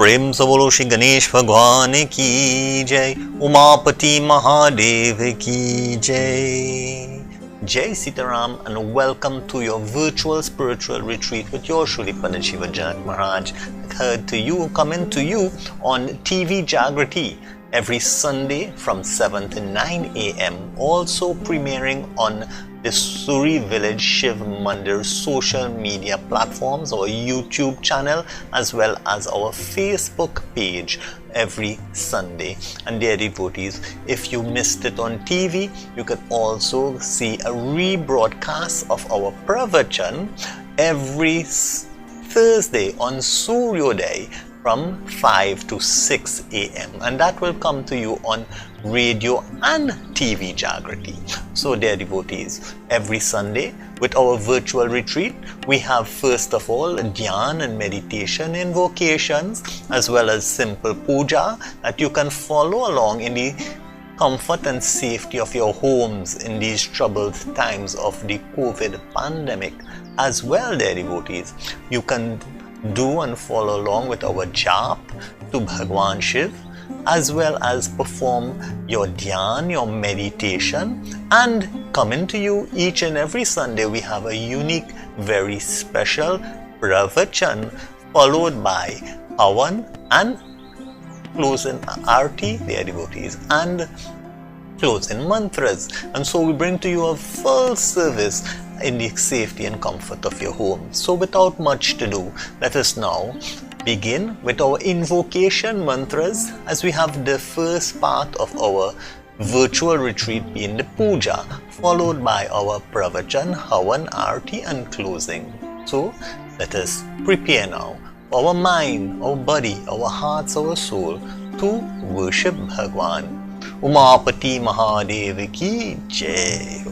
प्रेम से बोलो श्री गणेश भगवान की जय, उमापति महादेव की जय. Jai Sitaram and welcome to your virtual spiritual retreat with your Surrey Village Shiv Janak Maharaj, coming to you on TV Jaagriti every Sunday from 7 to 9 a.m. Also premiering on the Surrey Village Shiv Mandir social media platforms, our YouTube channel, as well as our Facebook page every Sunday. And dear devotees, if you missed it on TV, you can also see a rebroadcast of our pravachan every Thursday on Suryodaya from 5 to 6 a.m. and that will come to you on radio and TV Jaagriti. So dear devotees, every Sunday with our virtual retreat, we have first of all dhyan and meditation invocations as well as simple puja that you can follow along in the comfort and safety of your homes in these troubled times of the COVID pandemic. As well, dear devotees, you can do and follow along with our jap to Bhagwan Shiv, as well as perform your dhyan, your meditation, and coming to you each and every Sunday we have a unique, very special pravachan followed by havan and closing arti, dear devotees, and closing mantras. And so we bring to you a full service in the safety and comfort of your home. So without much to do, let us now begin with our invocation mantras as we have the first part of our virtual retreat being the puja, followed by our pravachan, havan, arti and closing. So let us prepare now our mind, our body, our hearts, our soul to worship Bhagwan. Umapati Mahadev ki jai.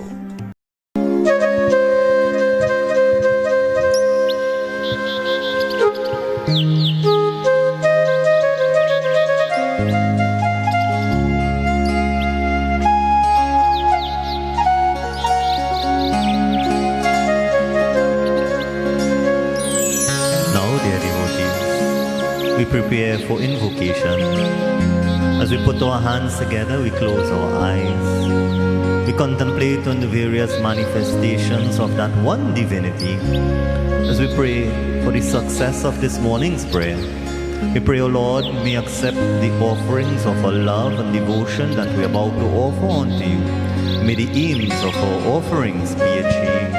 We prepare for invocation. As we put our hands together, we close our eyes. We contemplate on the various manifestations of that one divinity. As we pray for the success of this morning's prayer, we pray, O Lord, may accept the offerings of our love and devotion that we are about to offer unto you. May the aims of our offerings be achieved.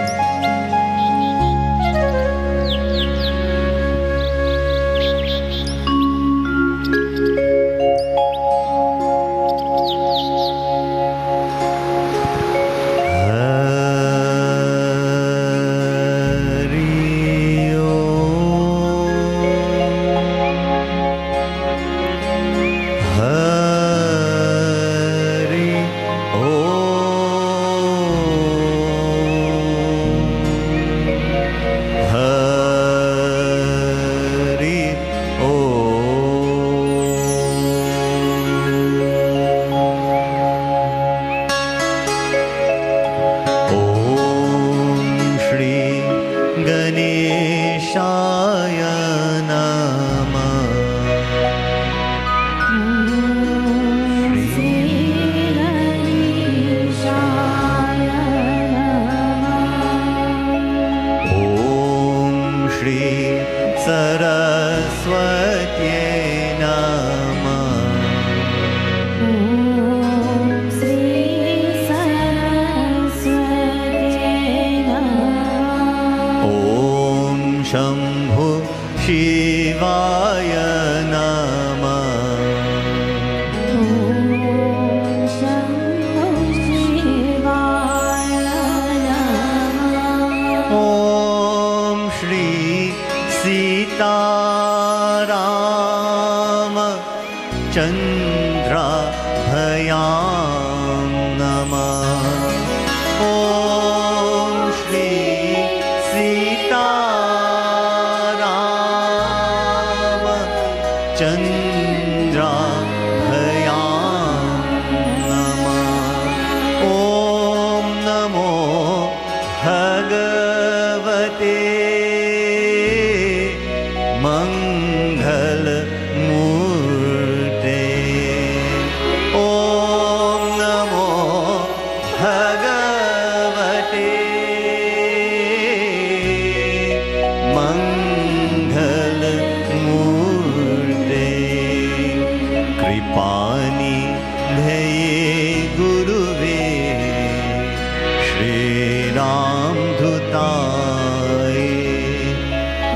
Ram Dhutaye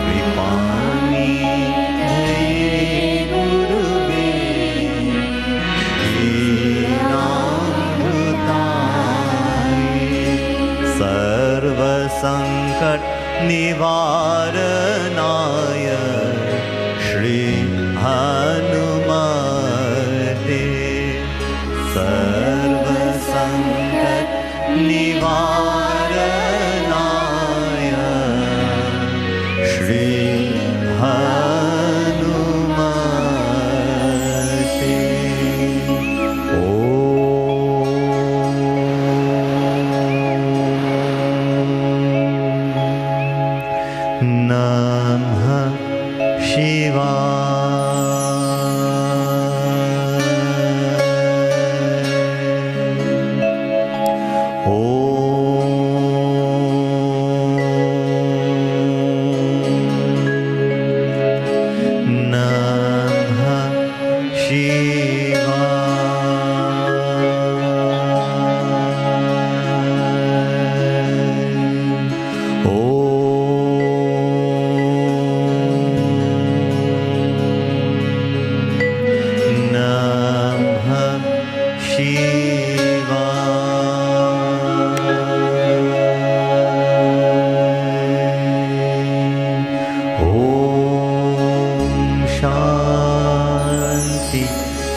Vipani Dhaye Gurube Shri Ram Dhutaye Sarva Sankat Nivaranaya Shri Hanumate Sarva Sankat Nivaranaya Shri Hanumate Om Namah Shivaya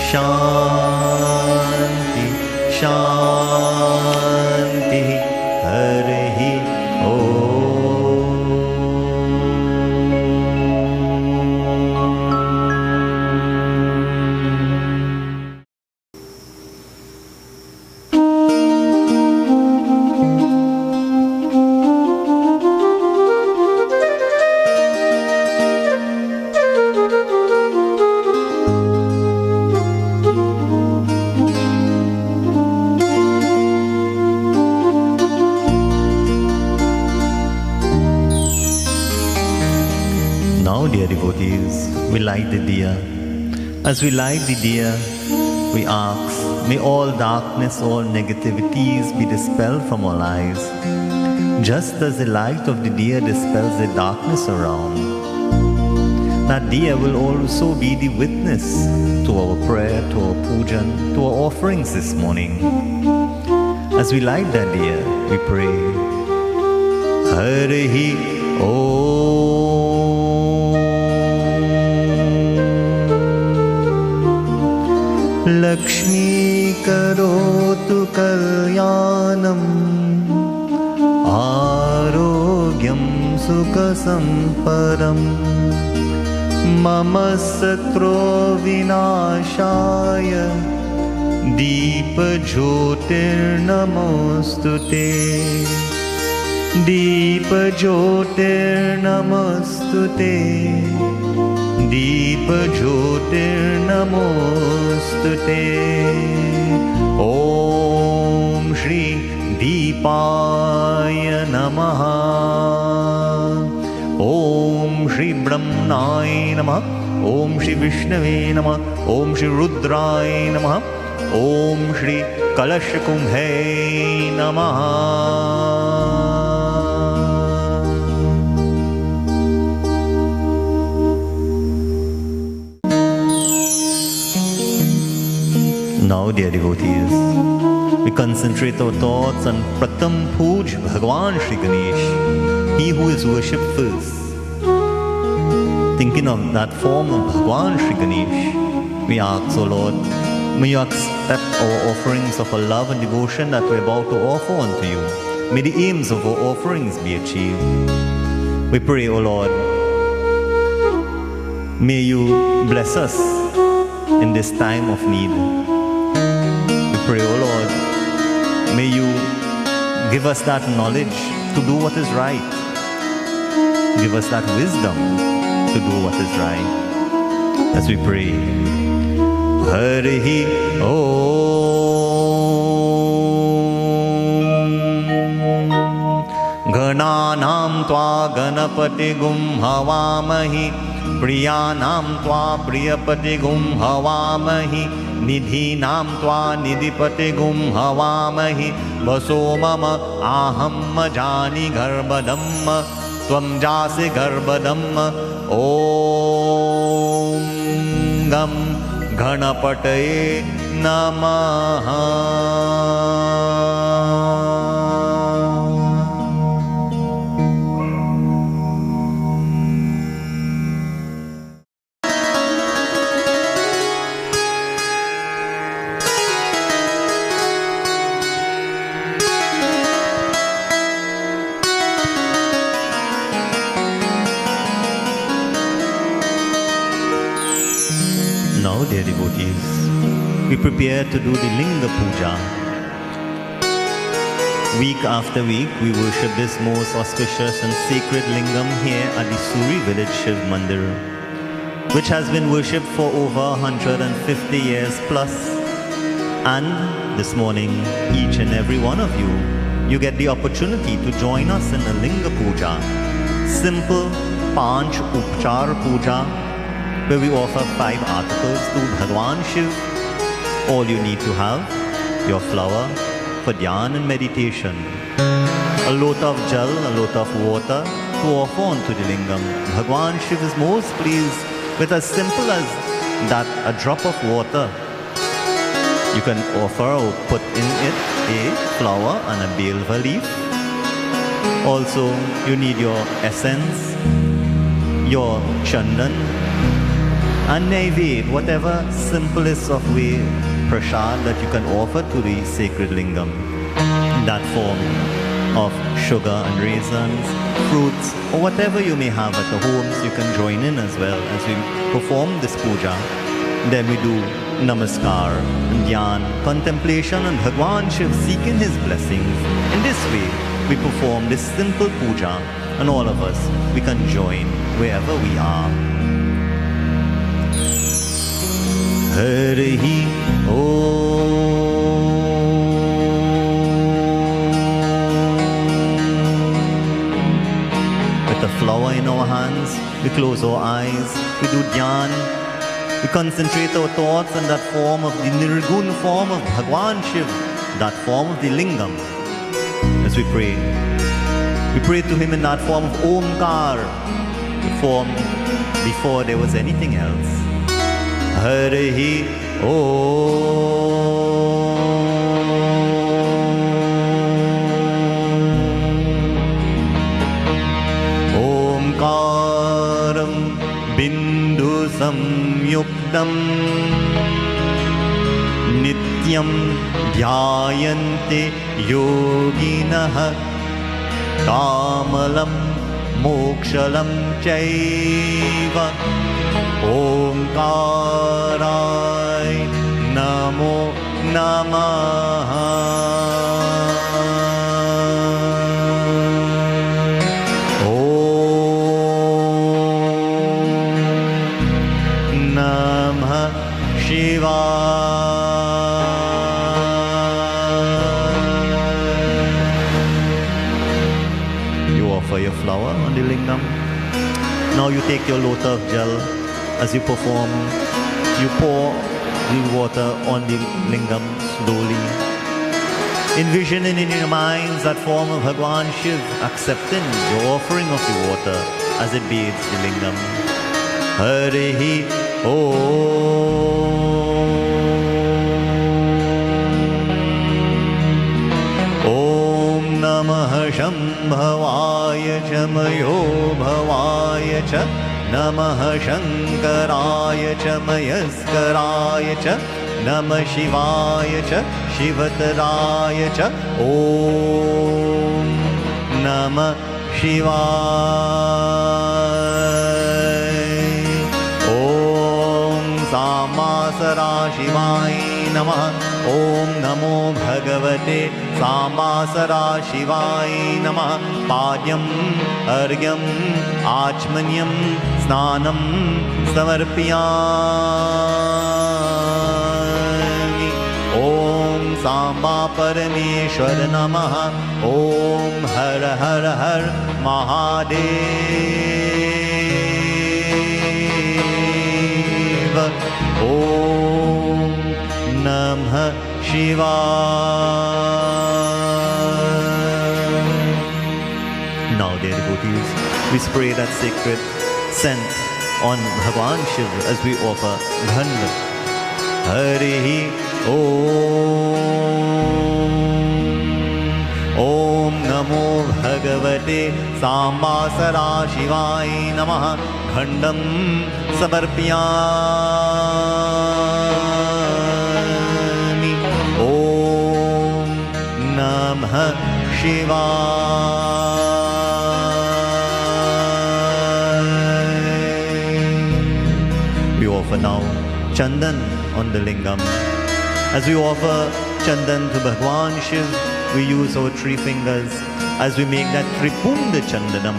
Shanti, Shanti, Harihi Now, dear devotees, we light the diya. As we light the diya, we ask, may all darkness, all negativities be dispelled from our lives, just as the light of the diya dispels the darkness around. That diya will also be the witness to our prayer, to our pujan, to our offerings this morning. As we light that diya, we pray, Harihi Om. Lakshmi karotu kalyanam Arogyam sukha samparam Mama satro vinashaya Deepa jyotir namostute Deepa jyotir namostute Deepa jyotir namostute Om Shri Deepaya Namaha Om Shri Brahmanaya Namaha Om Shri Vishnave Namaha Om Shri Rudraya Namaha Om Shri Kalashkumbhe Namaha. Now, dear devotees, we concentrate our thoughts on Pratham Puj Bhagwan Shri Ganesh, he who is worshipped first. Thinking of that form of Bhagwan Shri Ganesh, we ask, O Lord, may you accept our offerings of our love and devotion that we are about to offer unto you. May the aims of our offerings be achieved. We pray, O Lord, may you bless us in this time of need. Pray, O Lord, may you give us that knowledge to do what is right. Give us that wisdom to do what is right. As we pray, Harihi Om Gananam Tva Ganapati Gum Havamahi प्रियानां त्वा प्रियपतिगुं हवामहि निधीनां त्वा निधिपतिगुं हवामहि वसो मम आहं जानि गर्भदं त्वं जासि गर्भदम् ॐ गं गणपतये नमः। Now, dear devotees, we prepare to do the Linga Puja. Week after week, we worship this most auspicious and sacred lingam here at the Surrey Village Shiv Mandir, which has been worshipped for over 150 years plus. And this morning, each and every one of you, you get the opportunity to join us in a Linga Puja, simple Panch Upchar Puja, where we offer 5 articles to Bhagwan Shiv. All you need to have, your flower for dhyan and meditation, a lot of jal, a lot of water to offer onto the lingam. Bhagwan Shiv is most pleased with as simple as that, a drop of water. You can offer or put in it a flower and a belva leaf. Also, you need your essence, your chandan, and Naived, whatever simplest of way prasad that you can offer to the sacred lingam. That form of sugar and raisins, fruits, or whatever you may have at the homes, you can join in as well as we perform this puja. Then we do namaskar, dhyan, contemplation, and Bhagwan Shiv seeking his blessings. In this way, we perform this simple puja, and all of us, we can join wherever we are. Hari With the flower in our hands, we close our eyes, we do dhyan, we concentrate our thoughts on that form of the Nirgun form of Bhagwan Shiv, that form of the lingam. As we pray to him in that form of Omkar, the form before there was anything else. Harihi Omkaram Bindu Samyuktam Nityam Dhyayante Yoginah Kamalam Mokshalam Chaiva Omkaray Namo Namaha. Om Namah Shivaya. You offer your flower on the lingam. Now you take your lota of jal. As you perform, you pour the water on the lingam slowly, envisioning in your minds that form of Bhagwan Shiv, accepting your offering of the water as it bathes the lingam. Harihi Om Namah Shambhavaya Chamayo Bhavaya Cha Namah Shankaraya Cha Mayaskaraya Cha Namah Shivaya Cha Shivataraya Cha Om Namah Shivaya. Om Samasara Shivaya Namah. Om Namo Bhagavate Samasara Shivaya Namah. Padyam Argyam Achmanyam Snanam Samarpiyami. Om Samba Parameshwar Namaha. Om Har Har Har Mahadev. Om Namah Shivaya. Now, dear devotees, we spray that sacred scent on Bhagwan Shiv as we offer Dhanda. Harihi Om. Om Namo Bhagavate Sambasara Shivaya Namaha. Dhandam Samarpyami. Om Namah Shivaya. We offer now Chandan on the lingam. As we offer Chandan to Bhagwan Shiv, we use our 3 fingers as we make that Tripunda Chandanam,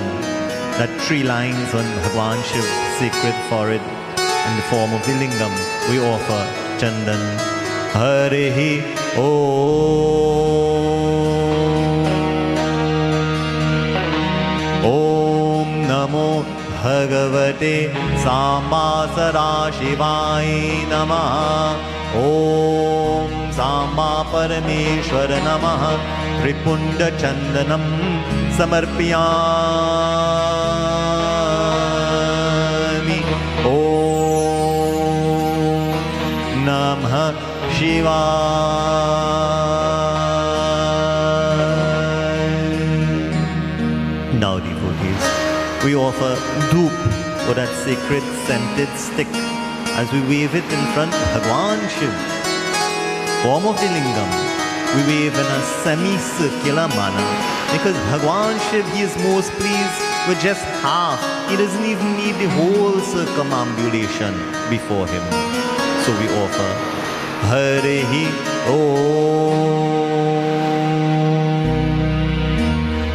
that 3 lines on Bhagwan Shiv's sacred forehead in the form of the lingam. We offer Chandan. Harihi Om Namo Bhagavate Sambasara Shivaya Namaha. Om Samba Parameshwara Namaha. Tripunda Chandanam Samarpyami. Om Namah Shivaya. Now, devotees, we offer Dhoop, or that sacred scented stick, as we wave it in front of Bhagwan Shiv, form of the lingam. We wave in a semicircular manner, because Bhagwan Shiv, he is most pleased with just half. He doesn't even need the whole circumambulation before him. So we offer Harihi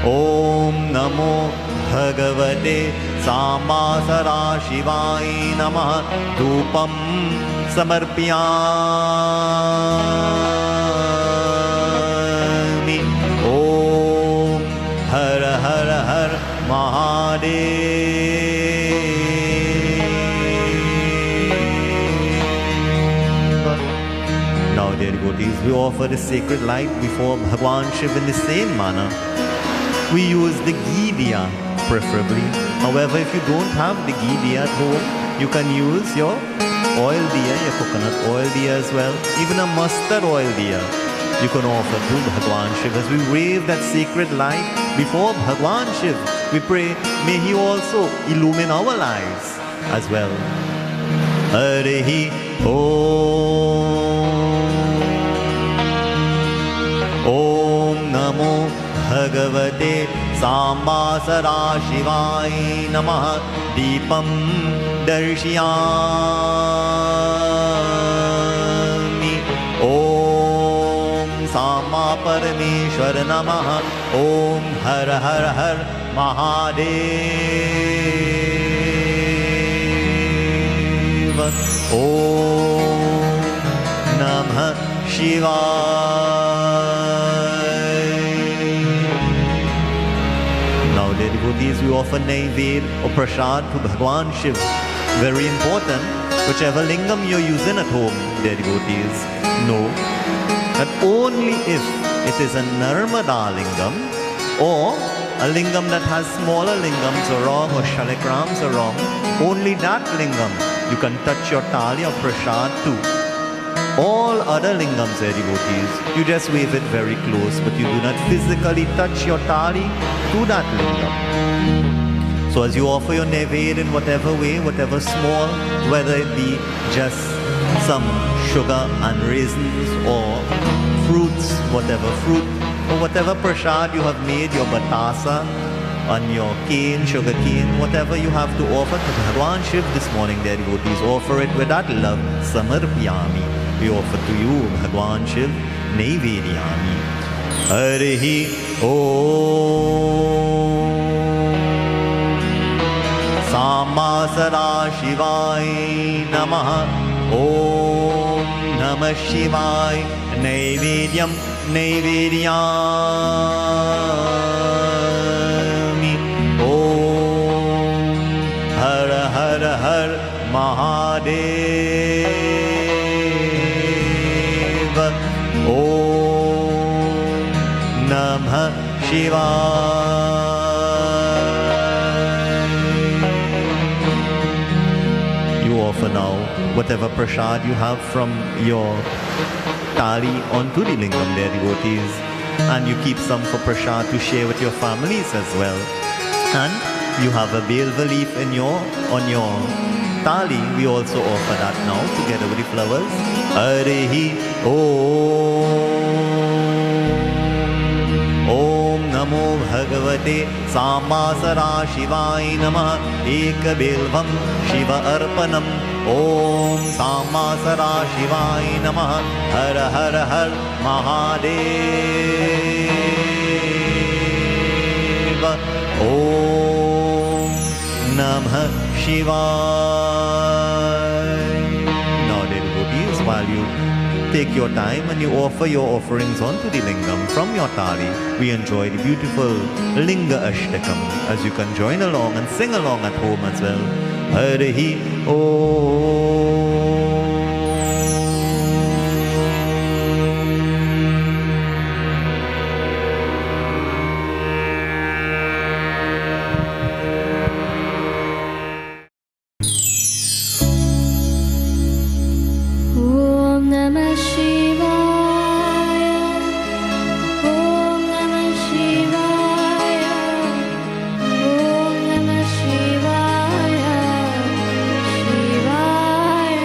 Om Namo Bhagavate Sambasara Shivaya Namaha. Dhupam Samarpyami. Om Har Har Har Mahadeva. Now, dear devotees, we offer the sacred light before Bhagwan Shiv in the same manner. We use the ghee diya preferably. However, if you don't have the ghee diya at home, you can use your oil diya, your coconut oil diya as well. Even a mustard oil diya you can offer to Bhagwan Shiv. As we wave that sacred light before Bhagwan Shiv, we pray, may he also illumine our lives as well. Harihi Om Namo Bhagavate Sambasara Shivaya Namaha. Deepam Darshiyami. Om Samba Parameshwara Namaha. Om Har Har Har Mahadeva. Om Namah Shivaya. Now, dear devotees, we offer Naivedya or Prasad to Bhagwan Shiv. Very important, whichever lingam you're using at home, dear devotees, know that only if it is a Narmada lingam or a lingam that has smaller lingams along or shaligrams along, only that lingam you can touch your thali or prasad to. All other lingams, dear devotees, you just wave it very close, but you do not physically touch your thali to that lingam. So as you offer your Naivedya in whatever way, whatever small, whether it be just some sugar and raisins or fruits, whatever fruit, or whatever prasad you have made, your batasa, on your cane, sugar cane, whatever you have to offer to Bhagwan Shiv this morning, dear devotees, offer it with that love. Samarpyami. We offer to you, Bhagwan Shiv, Naivedyami. Harihi Sambasara Shivaya Namaha. Om Namah Shivaya. Naivedyam Naivedyami. Om Har Har Har Mahadeva. Shivaya. You offer now whatever prasad you have from your thali onto the lingam there, devotees, and you keep some for prasad to share with your families as well. And you have a belva leaf on your thali. We also offer that now together with the flowers. Harihi Om Namo Bhagavate Samasara Shivaya Namah. Eka Belvam Shiva Arpanam. Om Samasara Shivaya Namah. Har Har Har Mahadeva. Om Namah Shivaya. Now, dear devotees, while you take your time and you offer your offerings onto the lingam from your thali, we enjoy the beautiful Linga Ashtakam, as you can join along and sing along at home as well. Harihi Om. Shivaya, Shivaya, Shivaya.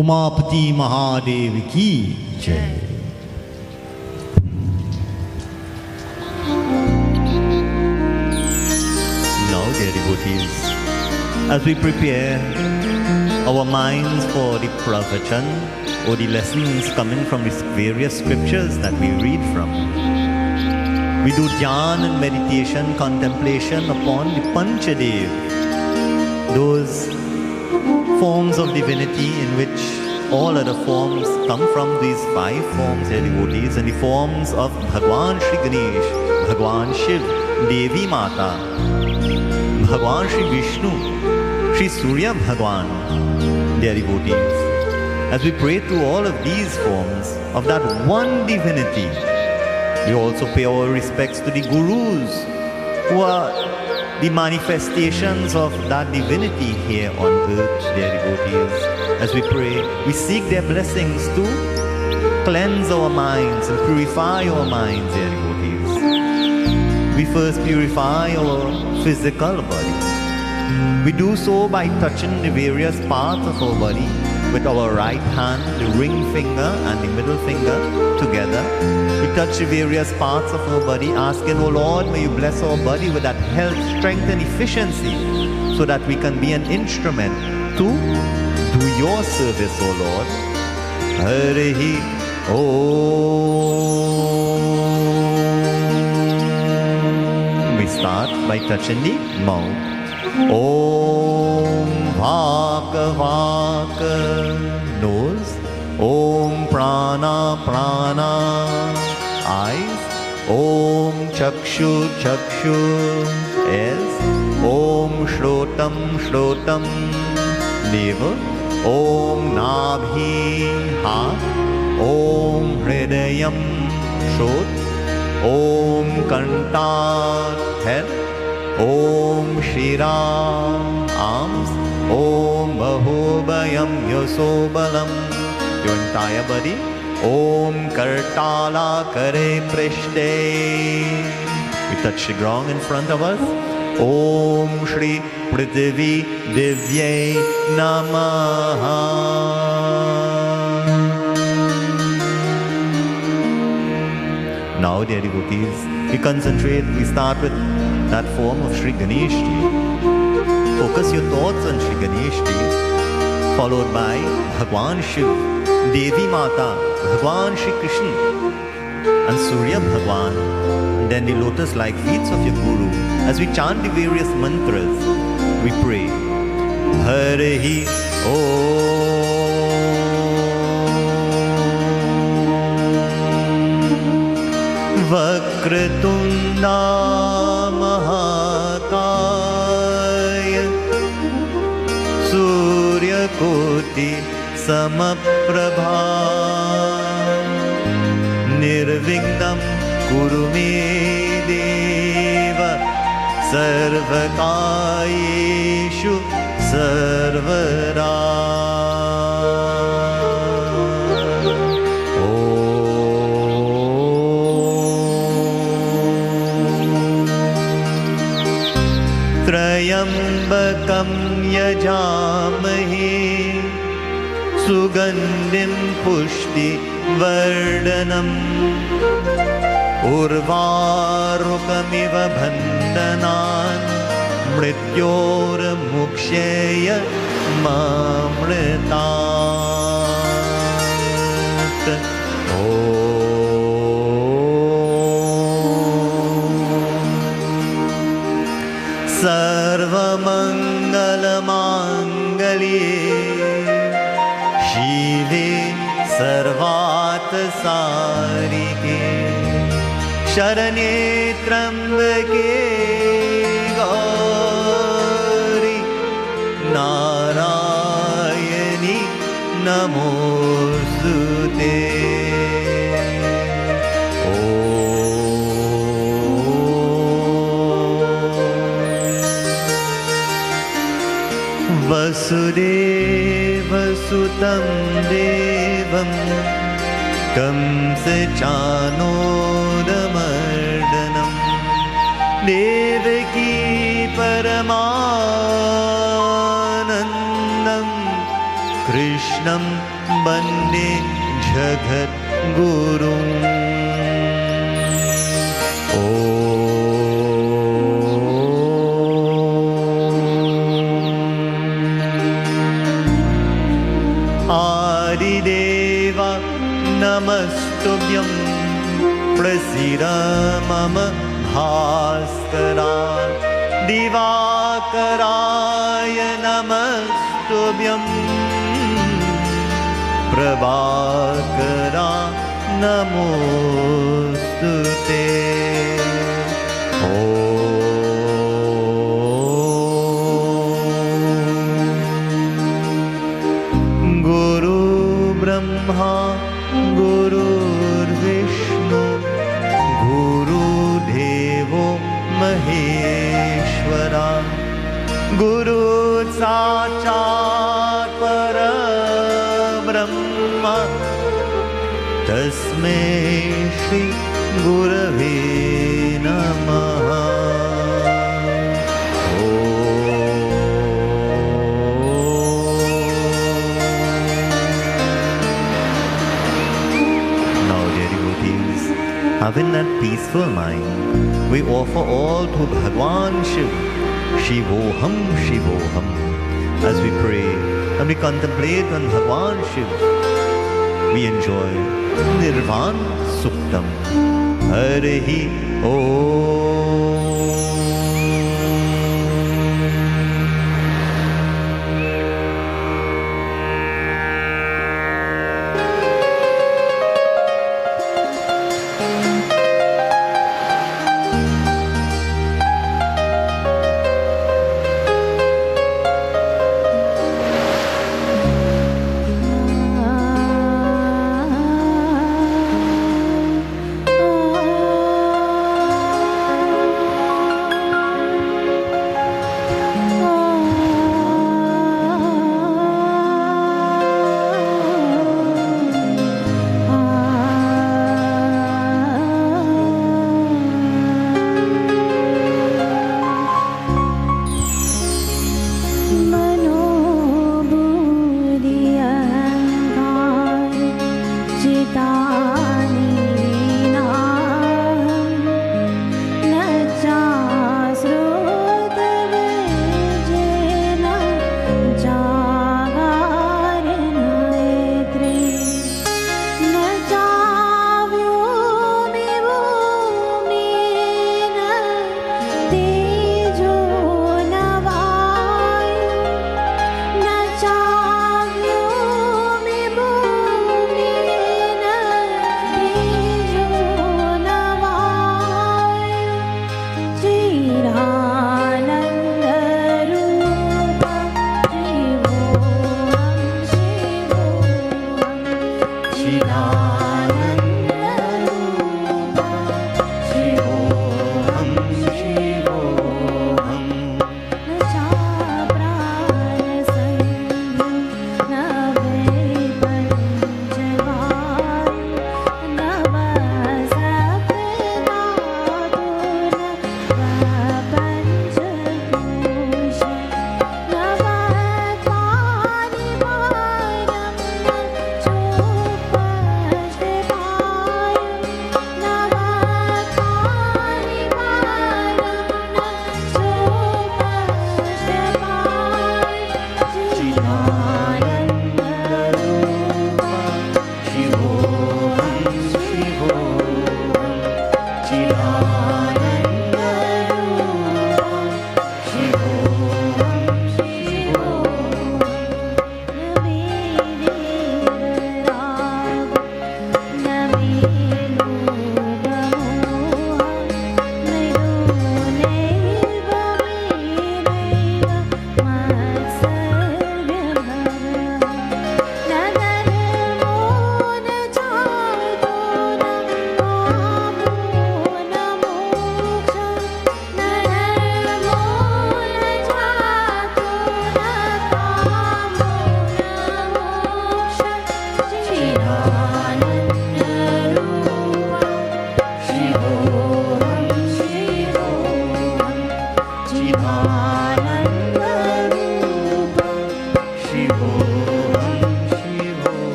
Umapati Mahadev की जय। dear devotees. As we prepare our minds for the pravachan or the lessons coming from these various scriptures that we read from, we do dhyan and meditation, contemplation upon the Panchadev, those forms of divinity in which all other forms come from, these 5 forms, dear devotees, and the forms of Bhagwan Shri Ganesh, Bhagwan Shiv, Devi Mata, Bhagwan Shri Vishnu, Shri Surya Bhagwan, dear devotees. As we pray to all of these forms of that one divinity, we also pay our respects to the Gurus, who are the manifestations of that divinity here on earth, dear devotees. As we pray, we seek their blessings to cleanse our minds and purify our minds, dear devotees. We first purify our physical body. We do so by touching the various parts of our body with our right hand, the ring finger and the middle finger together. We touch the various parts of our body, asking, "Oh Lord, may you bless our body with that health, strength and efficiency so that we can be an instrument to do your service, O Lord." Harihi Om. We start by touching the mouth. Om Vaka Vaka, nose. Om Prana Prana, eyes. Om Chakshu Chakshu, ears. Om Shrotam Shrotam, navel. Om Nabhi, heart. Om Hridayam, throat. Om Kanta, head. Om Shira, arms. Om Bahubhayam Yasobalam, your entire body. Om Kartala Kare Prishte. We touch the ground in front of us. Om Shri Prithvi Divye Namaha. Now, dear devotees, we concentrate, we start with that form of Shri Ganeshji. Focus your thoughts on Shri Ganeshji, followed by Bhagwan Shiv, Devi Mata, Bhagwan Shri Krishna, and Surya Bhagwan, and then the lotus-like feet of your Guru. As we chant the various mantras, we pray, Harihi Om Vakratunda Mahakaya Surya Koti Samaprabha Nirvignam Kuru me Deva Sarvakayeshu Sarvara. Trayambakam yajamahe Sugandim pushti vardanam Urvarukamiva bandhanan Mrityor muksheya mamritat. Sarvamangalamangale Shive Sarvatasarike Sharanye Trambake Gauri Narayani Namostute. Vasudeva Sutam Devam Kamsachanodamardhanam Devaki Paramanandam Krishnam Bande Jagat Gurum. मम भास्करा दिवाकराय नमस्तुभ्यं प्रभाकरा नमोस्तुते गुरु ब्रह्मा गुरुर्विष्णु गुरुदेवो महेश्वरा गुरु साक्षात् परब्रह्म तस्मै श्री गुरवे नमः Having that peaceful mind, we offer all to Bhagwan Shiv, Shivoham, Shivoham. As we pray and we contemplate on Bhagwan Shiv, we enjoy Nirvan Suktam. Harihi Om.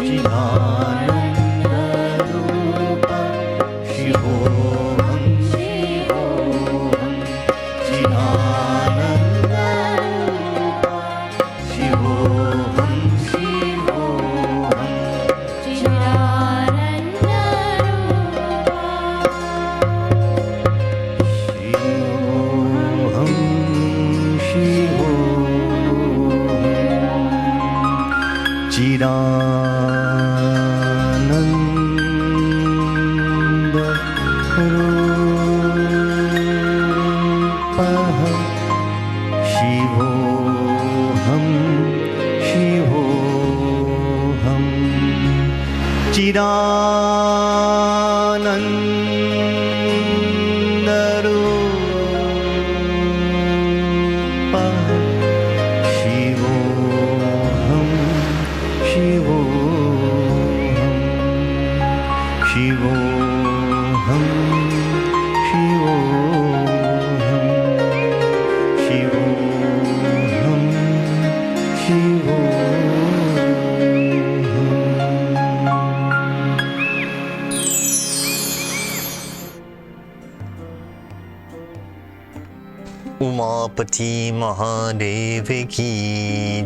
चिदानन्दरूप शिवोऽहं शिवोऽहं चिदानन्दरूप शिवोऽहं शिवोऽहं उमापति महादेव की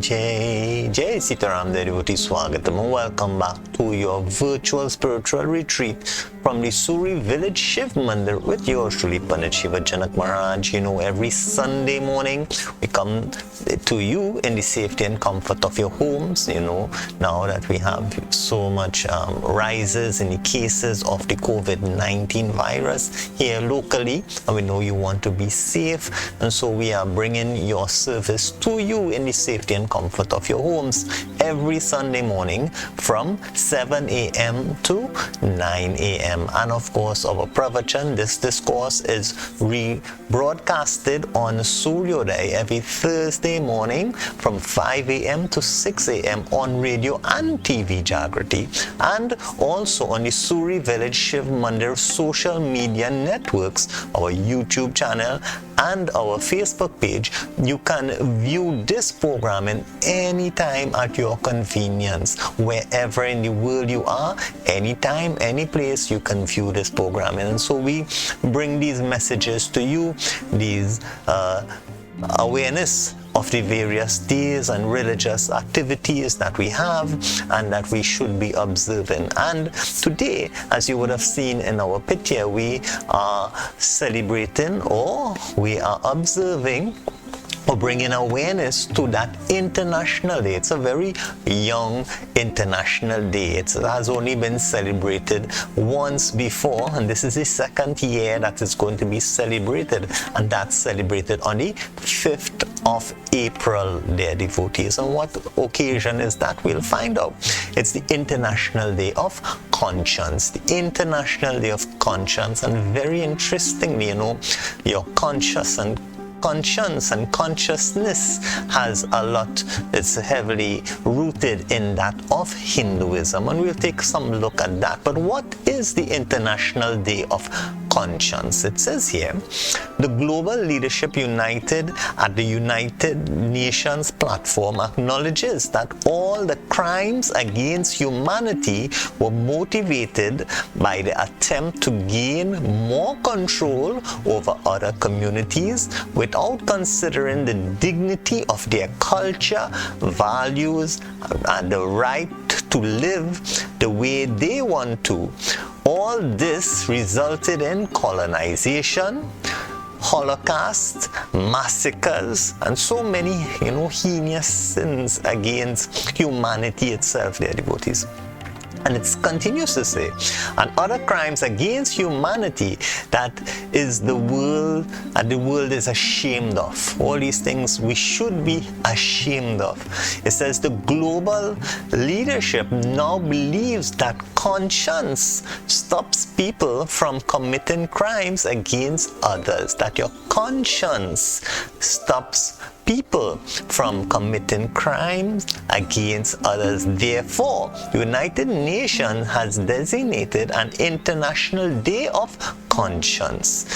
जय. Jai Sitaram, dear devotees, Swagatam, and welcome back to your virtual spiritual retreat from the Surrey Village Shiv Mandir with yours truly, Pandit Shiva Janak Maharaj. You know, every Sunday morning we come to you in the safety and comfort of your homes. You know, now that we have so much rises in the cases of the COVID-19 virus here locally, and we know you want to be safe, and so we are bringing your service to you in the safety and comfort of your homes every Sunday morning from 7 a.m. to 9 a.m. And of course, our pravachan, this discourse is rebroadcasted on Suryodaya every Thursday morning from 5 a.m. to 6 a.m. on radio and TV Jaagriti, and also on the Surrey Village Shiv Mandir social media networks, our YouTube channel and our Facebook page. You can view this programming anytime at your convenience, wherever in the world you are, anytime, any place you can view this programming. And so we bring these messages to you, these awareness of the various days and religious activities that we have and that we should be observing. And today, as you would have seen in our picture, we are celebrating, or we are observing, or bringing awareness to that international day. It's a very young international day. It has only been celebrated once before, and this is the second year that it's going to be celebrated, and that's celebrated on the 5th of April, dear devotees. And what occasion is that? We'll find out. It's the International Day of Conscience, the International Day of Conscience. And very interestingly, you know, your conscience and consciousness has a lot, it's heavily rooted in that of Hinduism, and we'll take some look at that. But what is the International Day of Conscience? It says here, the global leadership united at the United Nations platform acknowledges that all the crimes against humanity were motivated by the attempt to gain more control over other communities without considering the dignity of their culture, values, and the right to live the way they want to. All this resulted in colonization, Holocaust, massacres, and so many, heinous sins against humanity itself, dear devotees. And it continues to say, and other crimes against humanity that is the world is ashamed of. All these things we should be ashamed of. It says the global leadership now believes that conscience stops people from committing crimes against others. That your conscience stops people from committing crimes against others. Therefore, the United Nations has designated an International Day of conscience.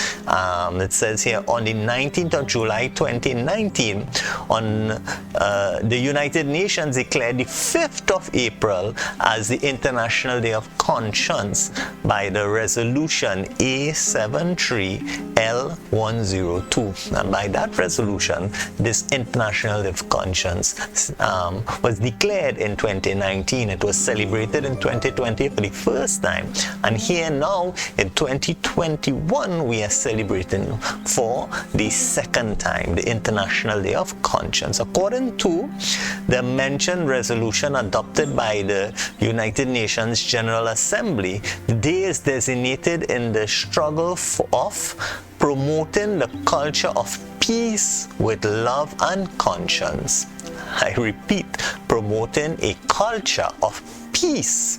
It says here on the 19th of July 2019, on the United Nations declared the 5th of April as the International Day of Conscience by the resolution A73L102. And by that resolution, this International Day of Conscience was declared in 2019. It was celebrated in 2020 for the first time. And here now in 2021, we are celebrating for the second time the International Day of Conscience. According to the mentioned resolution adopted by the United Nations General Assembly, the day is designated in the struggle of promoting the culture of peace with love and conscience. I repeat, promoting a culture of peace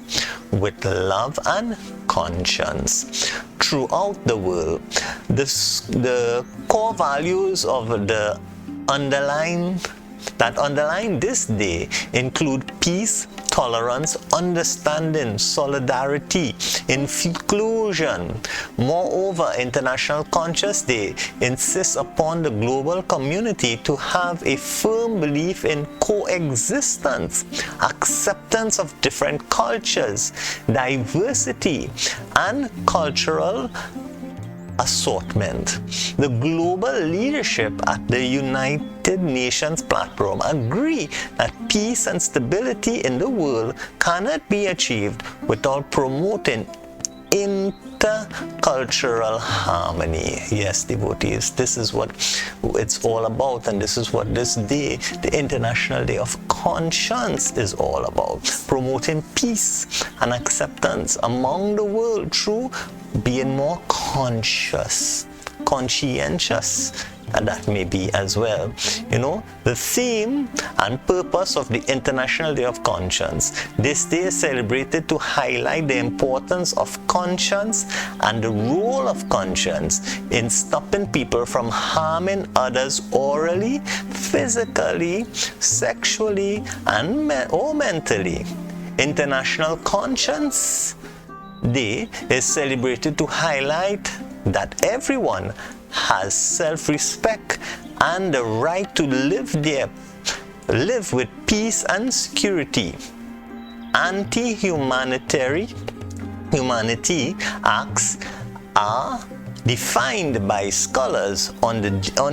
with love and conscience throughout the world. The core values of the underline this day include peace, tolerance, understanding, solidarity, inclusion. Moreover, International Conscious Day insists upon the global community to have a firm belief in coexistence, acceptance of different cultures, diversity, and cultural assortment. The global leadership at the United Nations platform agree that peace and stability in the world cannot be achieved without promoting intercultural harmony. Yes, devotees, this is what it's all about, and this is what this day, the International Day of Conscience, is all about. Promoting peace and acceptance among the world through being more conscientious, and that may be as well. You know, the theme and purpose of the International Day of Conscience. This day is celebrated to highlight the importance of conscience and the role of conscience in stopping people from harming others orally, physically, sexually, and or mentally. International Conscience Day is celebrated to highlight that everyone has self-respect and the right to live with peace and security. Anti-humanity acts are defined by scholars on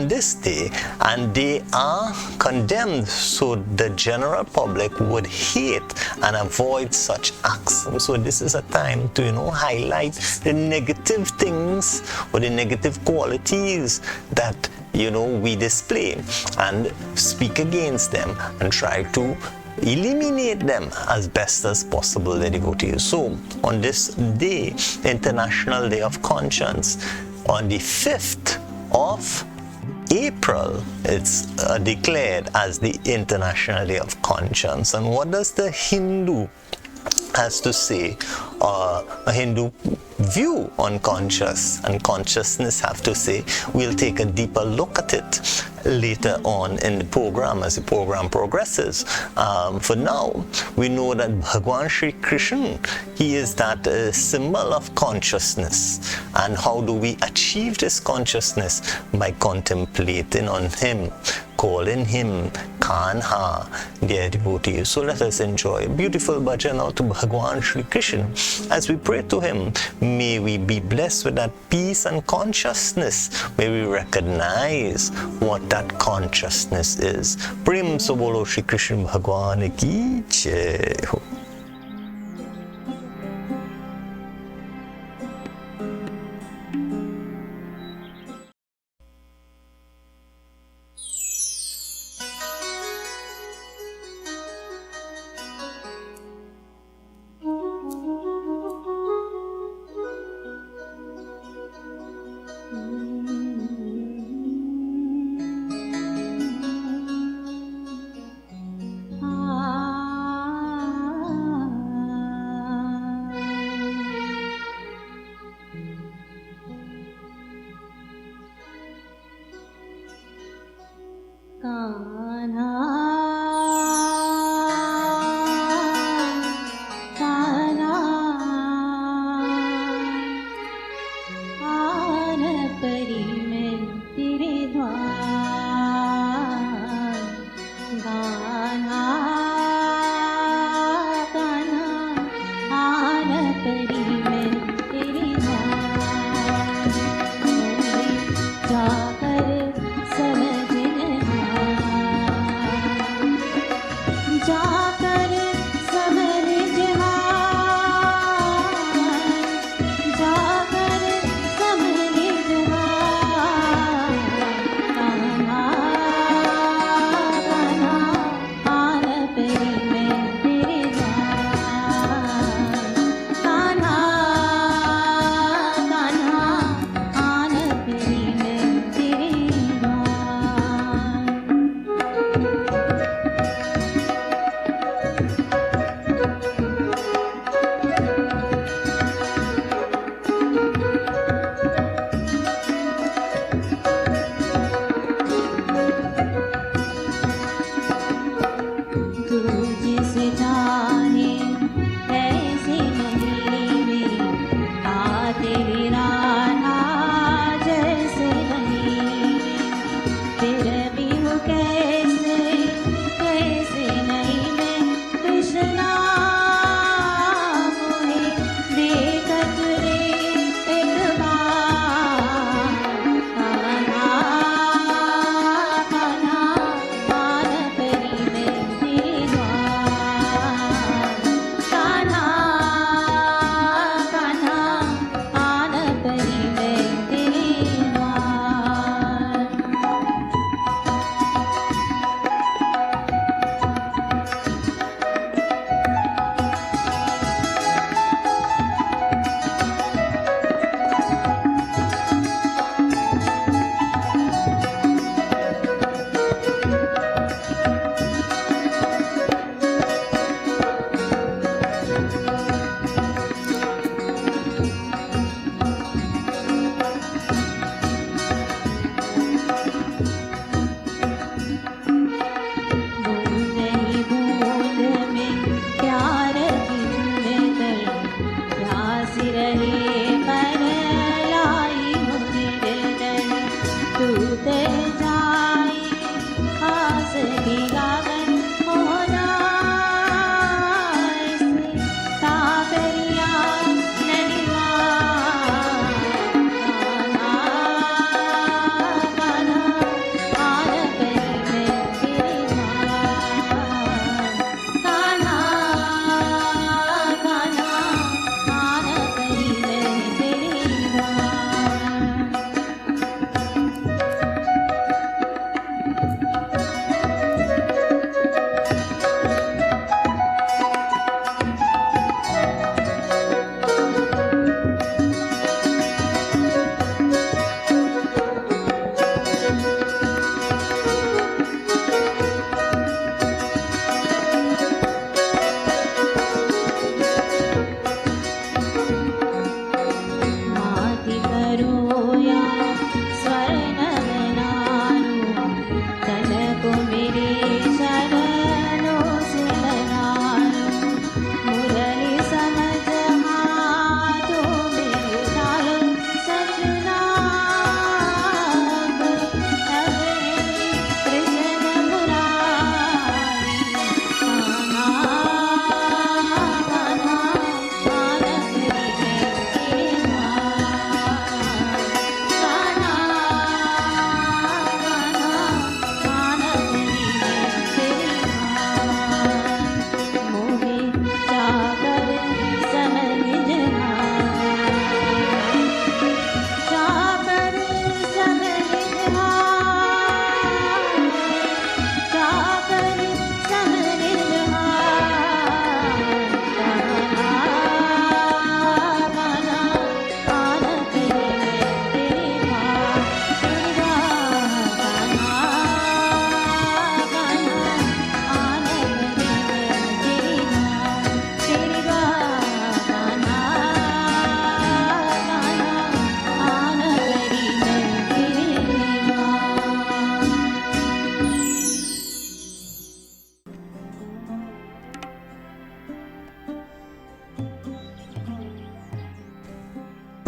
this day, and they are condemned so the general public would hate and avoid such acts. So this is a time to highlight the negative things or the negative qualities that we display and speak against them and try to eliminate them as best as possible, the devotees. So on this day, International Day of Conscience, on the 5th of April, it's declared as the International Day of Conscience. And what does the Hindu has to say, a Hindu view on consciousness have to say? We'll take a deeper look at it later on in the program as the program progresses. For now, we know that Bhagwan Sri Krishna, he is that symbol of consciousness. And how do we achieve this consciousness? By contemplating on him, calling him Kanha, dear devotees. So let us enjoy a beautiful bhajan now to Bhagwan Sri Krishna. As we pray to him, may we be blessed with that peace and consciousness. May we recognize what that consciousness is. Prem se bolo Shri Krishna Bhagwan ki jai ho.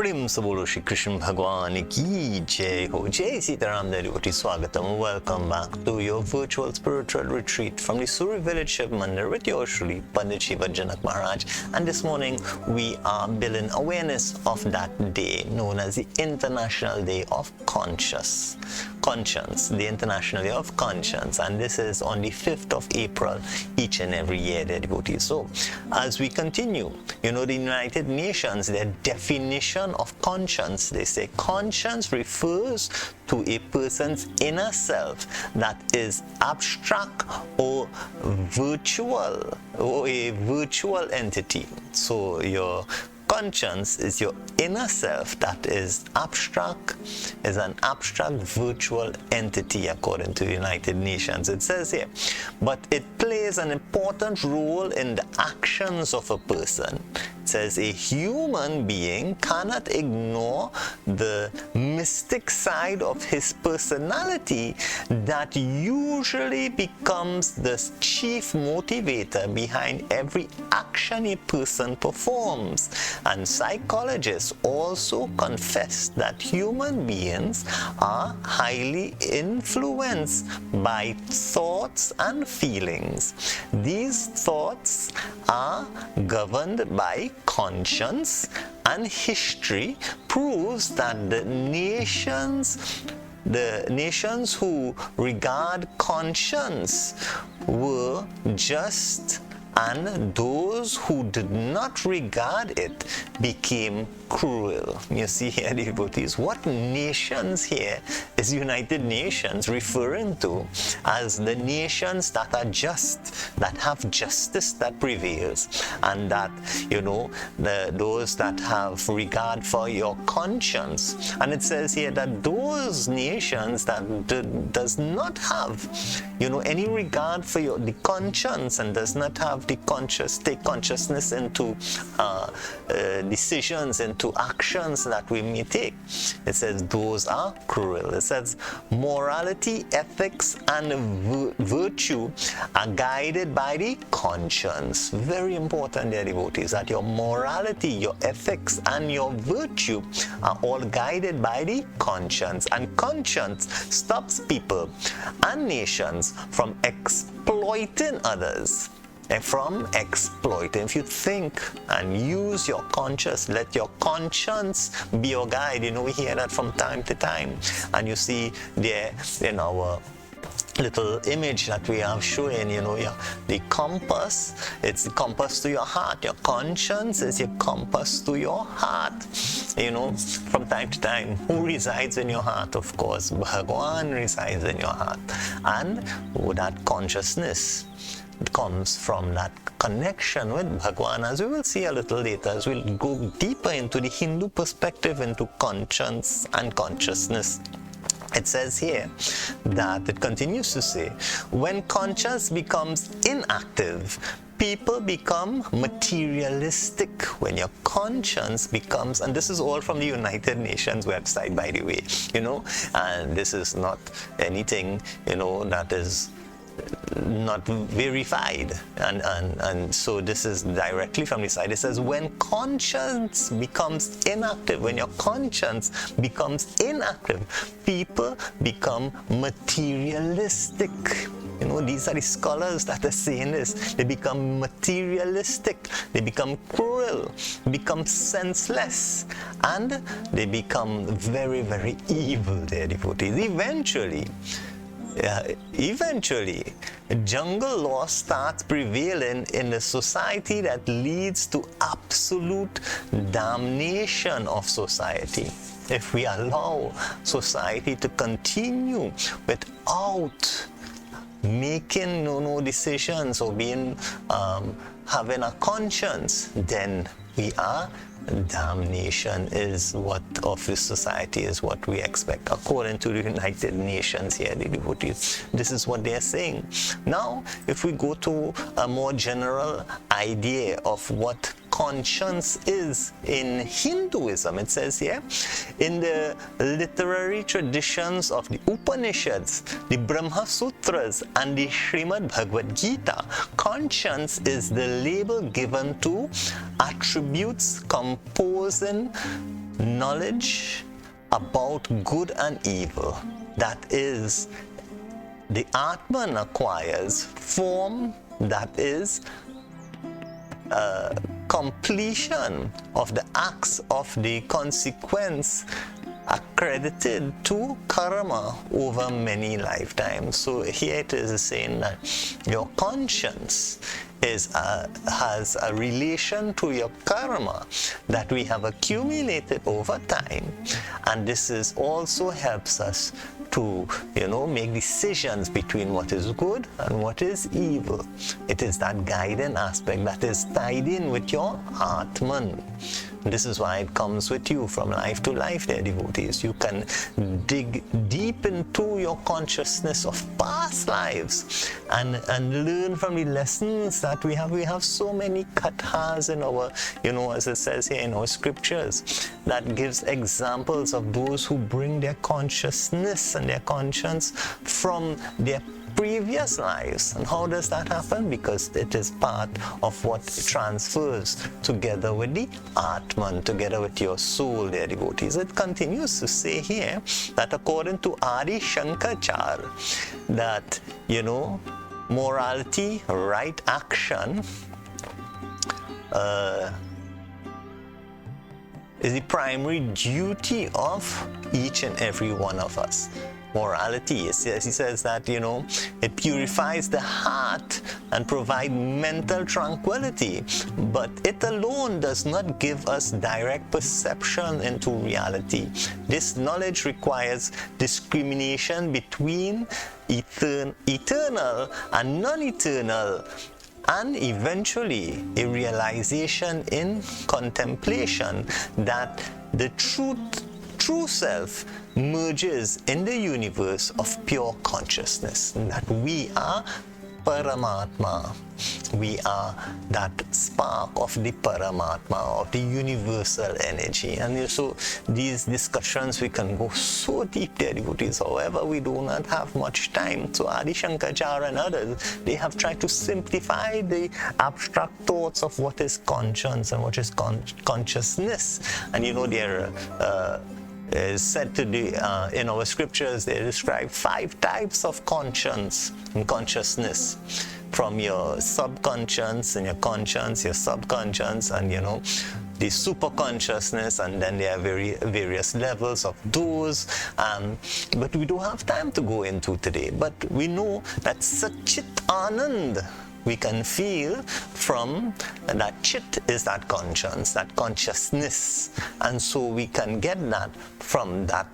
प्रेम से बोलो श्री कृष्ण भगवान की जय हो. Jai Sitaram Devotee Swagatam. Welcome back to your virtual spiritual retreat from the Surrey Village Shiv Mandir with your Shri Pandit Shiva Janak Maharaj. And this morning we are building awareness of that day known as the International Day of Conscience, the International Day of Conscience. And this is on the 5th of April each and every year, dear devotees. So as we continue, the United Nations, their definition of conscience, they say conscience refers to a person's inner self that is abstract or virtual, or a virtual entity. So your conscience is your inner self that is an abstract virtual entity according to the United Nations. It says here, but it plays an important role in the actions of a person. It says a human being cannot ignore the mystic side of his personality that usually becomes the chief motivator behind every action a person performs. And psychologists also confess that human beings are highly influenced by thoughts and feelings. These thoughts are governed by conscience, and history proves that the nations who regard conscience were just, and those who did not regard it became cruel. You see here, devotees, what nations here is United Nations referring to as the nations that are just, that have justice that prevails, and that, those that have regard for your conscience. And it says here that those nations that does not have, any regard for the conscience and does not have the take consciousness into decisions, into actions that we may take. It says those are cruel. It says morality, ethics, and virtue are guided by the conscience. Very important, dear devotees, that your morality, your ethics, and your virtue are all guided by the conscience. And conscience stops people and nations from exploiting others. From exploiting. If you think and use your conscience, let your conscience be your guide. We hear that from time to time. And you see there in our little image that we have showing, the compass, it's the compass to your heart. Your conscience is your compass to your heart. From time to time, who resides in your heart? Of course, Bhagwan resides in your heart. And that consciousness comes from that connection with Bhagwan, as we will see a little later, as we'll go deeper into the Hindu perspective into conscience and consciousness. It says here that it continues to say, when conscience becomes inactive, people become materialistic. When your conscience becomes, and this is all from the United Nations website, by the way, and this is not anything, that is not verified, and so this is directly from the side. It says when conscience becomes inactive, when your conscience becomes inactive, people become materialistic. These are the scholars that are saying this. They become materialistic, they become cruel, become senseless, and they become very, very evil, their devotees. Eventually, jungle law starts prevailing in a society that leads to absolute damnation of society. If we allow society to continue without making no decisions or being having a conscience, then we are damnation is what of this society is what we expect according to the United Nations here, the devotees. This is what they are saying. Now, if we go to a more general idea of what conscience is in Hinduism, it says here, in the literary traditions of the Upanishads, the Brahma Sutras, and the Srimad Bhagavad Gita, conscience is the label given to attributes composing knowledge about good and evil. That is, the Atman acquires form, that is completion of the acts of the consequence accredited to karma over many lifetimes. So here it is saying that your conscience has a relation to your karma that we have accumulated over time, and this is also helps us to make decisions between what is good and what is evil. It is that guiding aspect that is tied in with your Atman. This is why it comes with you from life to life, dear devotees. You can dig deep into your consciousness of past lives and learn from the lessons that we have. We have so many kathas in our, as it says here in our scriptures, that gives examples of those who bring their consciousness and their conscience from their previous lives. And how does that happen? Because it is part of what transfers together with the Atman, together with your soul, dear devotees. It continues to say here that according to Adi Shankaracharya, that morality, right action is the primary duty of each and every one of us. Morality, he says that it purifies the heart and provides mental tranquility, but it alone does not give us direct perception into reality. This knowledge requires discrimination between eternal and non-eternal, and eventually a realization in contemplation that the true self merges in the universe of pure consciousness, that we are Paramatma. We are that spark of the Paramatma, of the universal energy. And so these discussions, we can go so deep, dear devotees. However, we do not have much time. So Adi Shankaracharya and others, they have tried to simplify the abstract thoughts of what is conscience and what is consciousness. And there is said to be in our scriptures, they describe 5 types of conscience and consciousness, from your subconscious and your conscience, your subconscious, and the superconsciousness, and then there are various levels of those, but we don't have time to go into today. But we know that Satchit Anand we can feel from that chit is that conscience, that consciousness, and so we can get that from that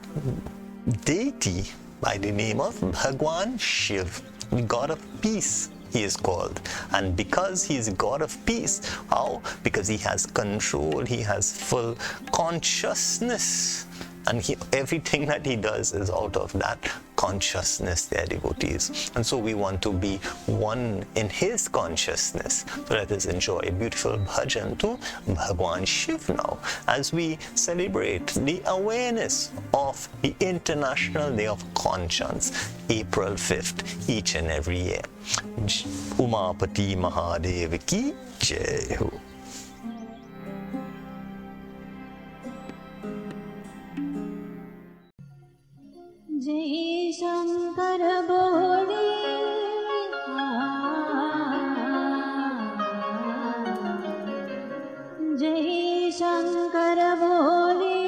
deity by the name of Bhagwan Shiv, God of peace. He is called, and because he is God of peace, how? Because he has control, he has full consciousness, and everything that he does is out of that consciousness, their devotees. And so we want to be one in his consciousness. So let us enjoy a beautiful bhajan to Bhagwan Shiv now, as we celebrate the awareness of the International Day of Conscience, April 5th, each and every year. Umapati Mahadev ki Jai Ho. जय शंकर बोले जय शंकर बोले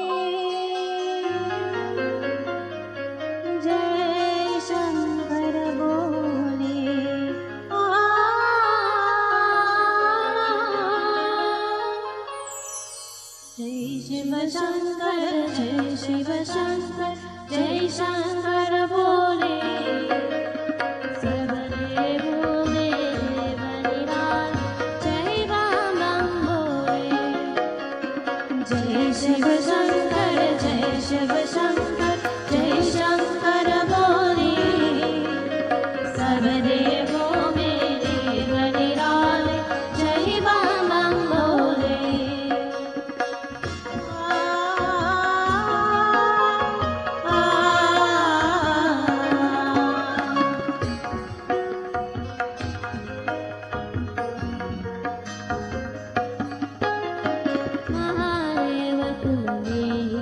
जय शंकर बोले जय शिव शंकर जय शिव शंकर जय शंकर बोले सर्वदेवों में बलिदान जय राम बोले जय शिव शंकर जय शिव शंकर जय शंकर बोले सर्वदेवों में बलिदान जय राम बोले महादेव तुम्हें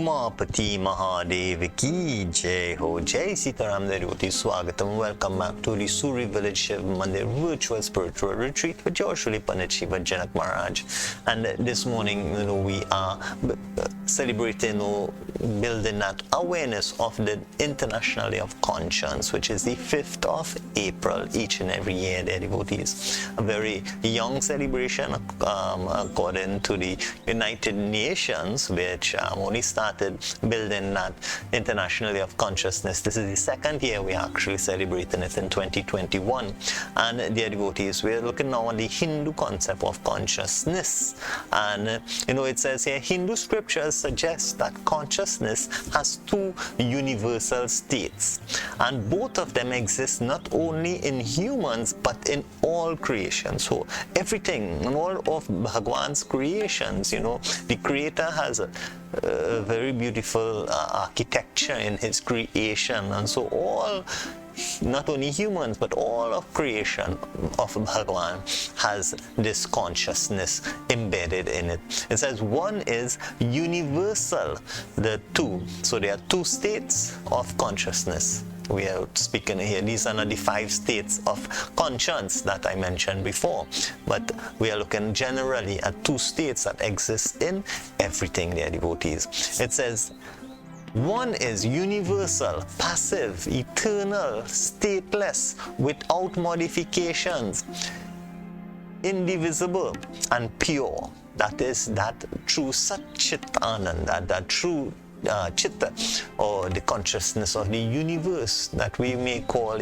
Umapati Mahadev ki Jai Ho. Jai Sitaram devotees, Swagatam. Welcome back to the Surrey Village Shiv Mandir virtual spiritual retreat with your Shri Pandit Shiva Janak Maharaj. And this morning, we are celebrating building that awareness of the International Day of Conscience, which is the 5th of April each and every year, dear devotees. A very young celebration according to the United Nations, which only started building that International Day of Consciousness. This is the second year we are actually celebrating it in 2021. And dear devotees, we are looking now at the Hindu concept of consciousness. And it says here, Hindu scriptures suggest that consciousness has two universal states, and both of them exist not only in humans but in all creation. So everything and all of Bhagwan's creations, the creator has a very beautiful architecture in his creation, and so all, not only humans but all of creation of Bhagwan has this consciousness embedded in it. It says one is universal, the two. So there are two states of consciousness. We are speaking here, these are not the 5 states of conscience that I mentioned before, but we are looking generally at 2 states that exist in everything, dear devotees. It says, one is universal, passive, eternal, stateless, without modifications, indivisible, and pure. That is that true Satchitananda, that true Chitta, or the consciousness of the universe that we may call,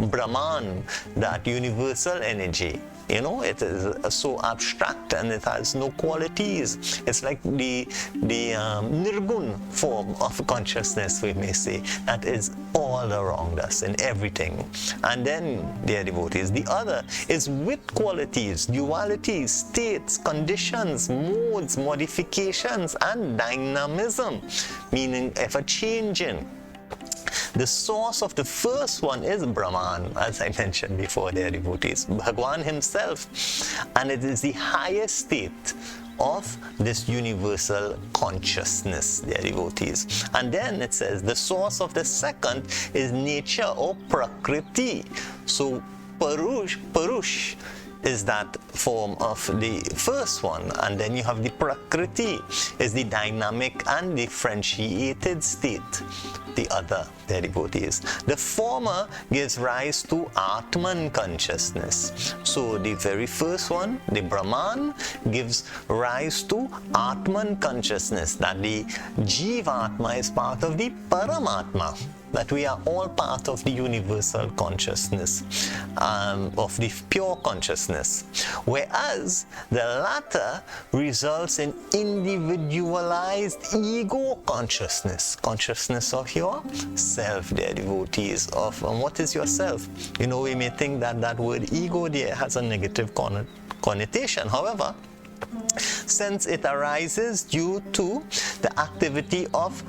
Brahman, that universal energy. It is so abstract and it has no qualities. It's like the nirgun form of consciousness, we may say, that is all around us in everything. And then, dear devotees, the other is with qualities, dualities, states, conditions, modes, modifications, and dynamism, meaning ever-changing. The source of the first one is Brahman, as I mentioned before, dear devotees, Bhagwan himself. And it is the highest state of this universal consciousness, dear devotees. And then it says the source of the second is nature or Prakriti. So Parush is that form of the first one, and then you have the Prakriti, is the dynamic and differentiated state, the other, their devotees. The former gives rise to Atman consciousness. So the very first one, the Brahman, gives rise to Atman consciousness, that the Jivatma is part of the Paramatma, that we are all part of the universal consciousness, of the pure consciousness. Whereas the latter results in individualized ego consciousness, consciousness of your self, dear devotees, of what is yourself. We may think that that word ego there has a negative connotation. However, since it arises due to the activity of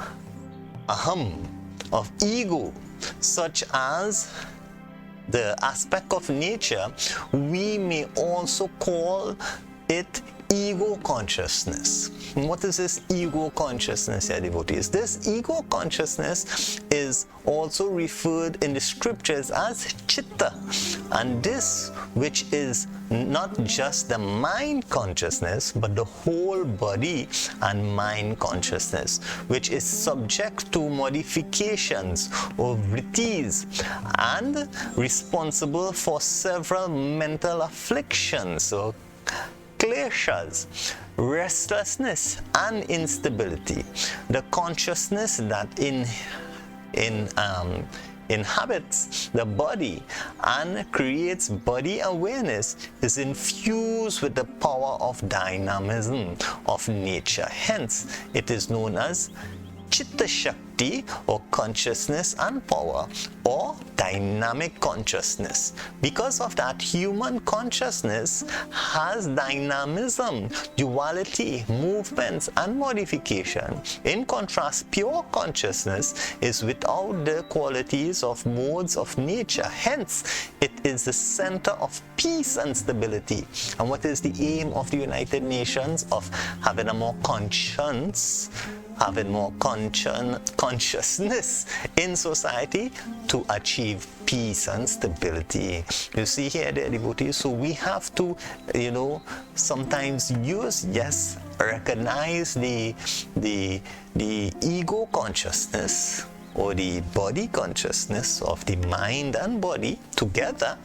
aham, of ego, such as the aspect of nature, we may also call it ego consciousness. What is this ego consciousness, dear devotees? This ego consciousness is also referred in the scriptures as chitta, and this, which is not just the mind consciousness but the whole body and mind consciousness, which is subject to modifications or vrittis and responsible for several mental afflictions or kleshas, restlessness and instability. The consciousness that inhabits the body and creates body awareness is infused with the power of dynamism of nature. Hence, it is known as Chitta Shakti. Shakti or consciousness and power, or dynamic consciousness. Because of that, human consciousness has dynamism, duality, movements and modification. In contrast, pure consciousness is without the qualities of modes of nature. Hence, it is the center of peace and stability. And what is the aim of the United Nations? Of having a more conscience, having more consciousness in society to achieve peace and stability. You see here, dear devotees, so we have to, sometimes recognize the ego consciousness or the body consciousness of the mind and body together,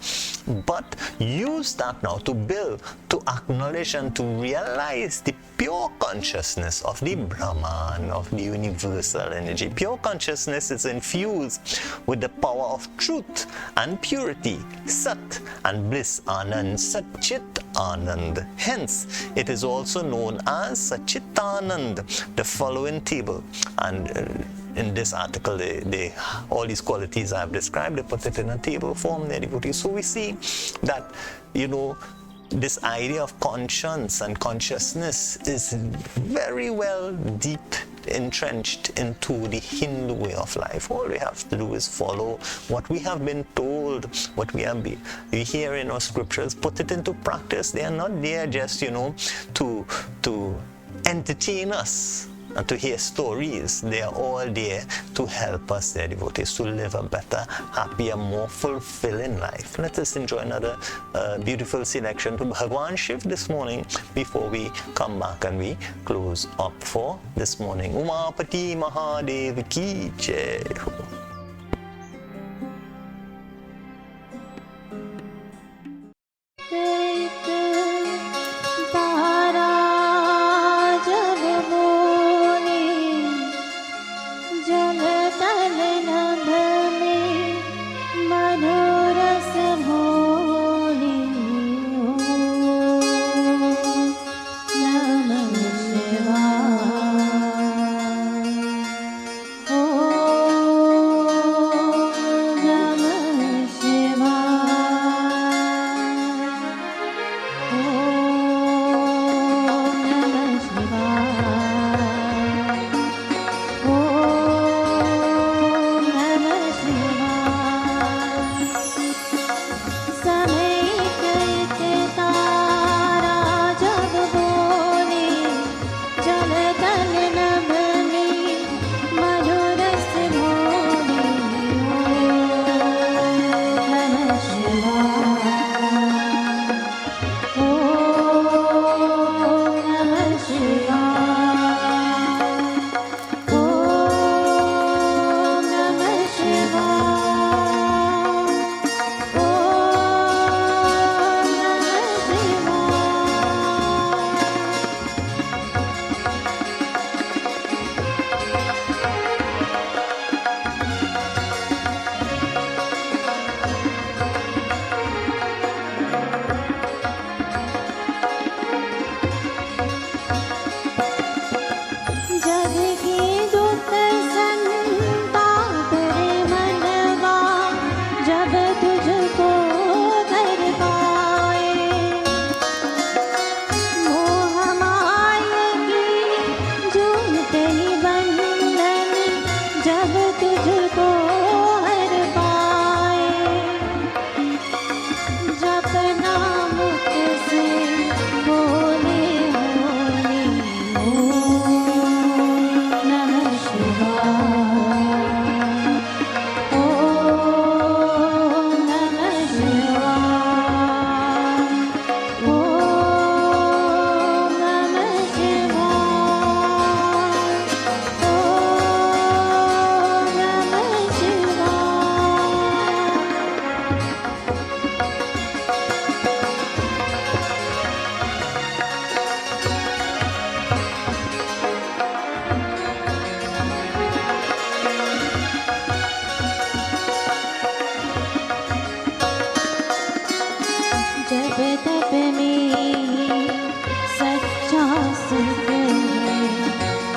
but use that now to build, to acknowledge and to realize the pure consciousness of the Brahman, of the universal energy. Pure consciousness is infused with the power of truth and purity, Sat and bliss, Anand, Satchit Anand. Hence, it is also known as Satchitanand. The following table, and in this article, they all these qualities I have described, they put it in a table form, their devotees. So we see that, this idea of conscience and consciousness is very well deep entrenched into the Hindu way of life. All we have to do is follow what we have been told, what we hear in our scriptures, put it into practice. They are not there just, to entertain us and to hear stories. They are all there to help us, their devotees, to live a better, happier, more fulfilling life. Let us enjoy another beautiful selection to Bhagwan Shiv this morning before we come back and we close up for this morning. Umapati Mahadev Ki Jai.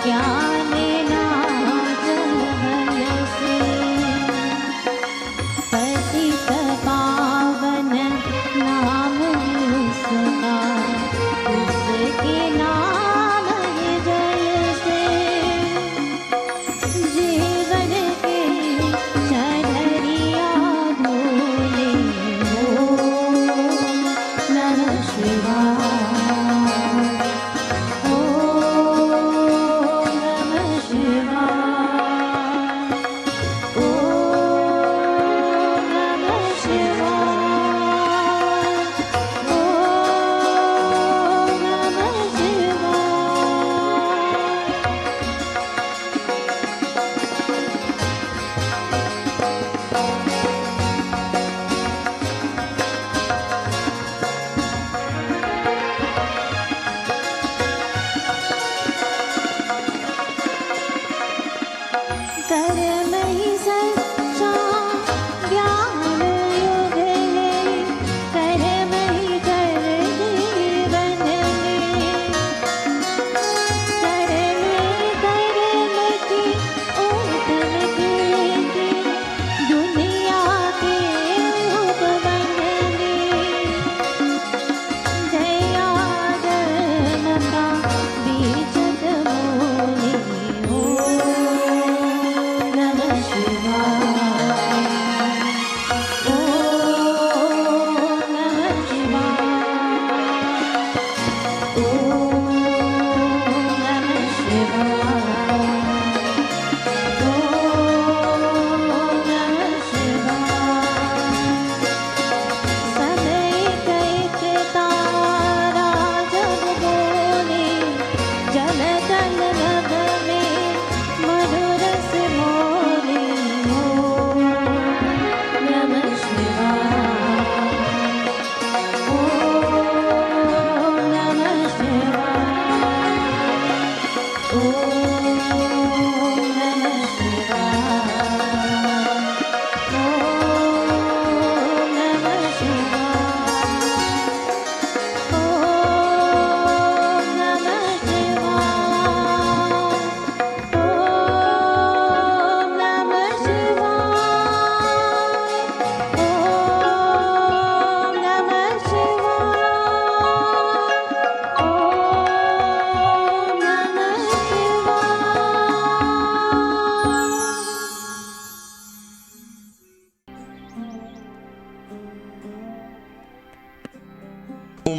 क्या लेना जब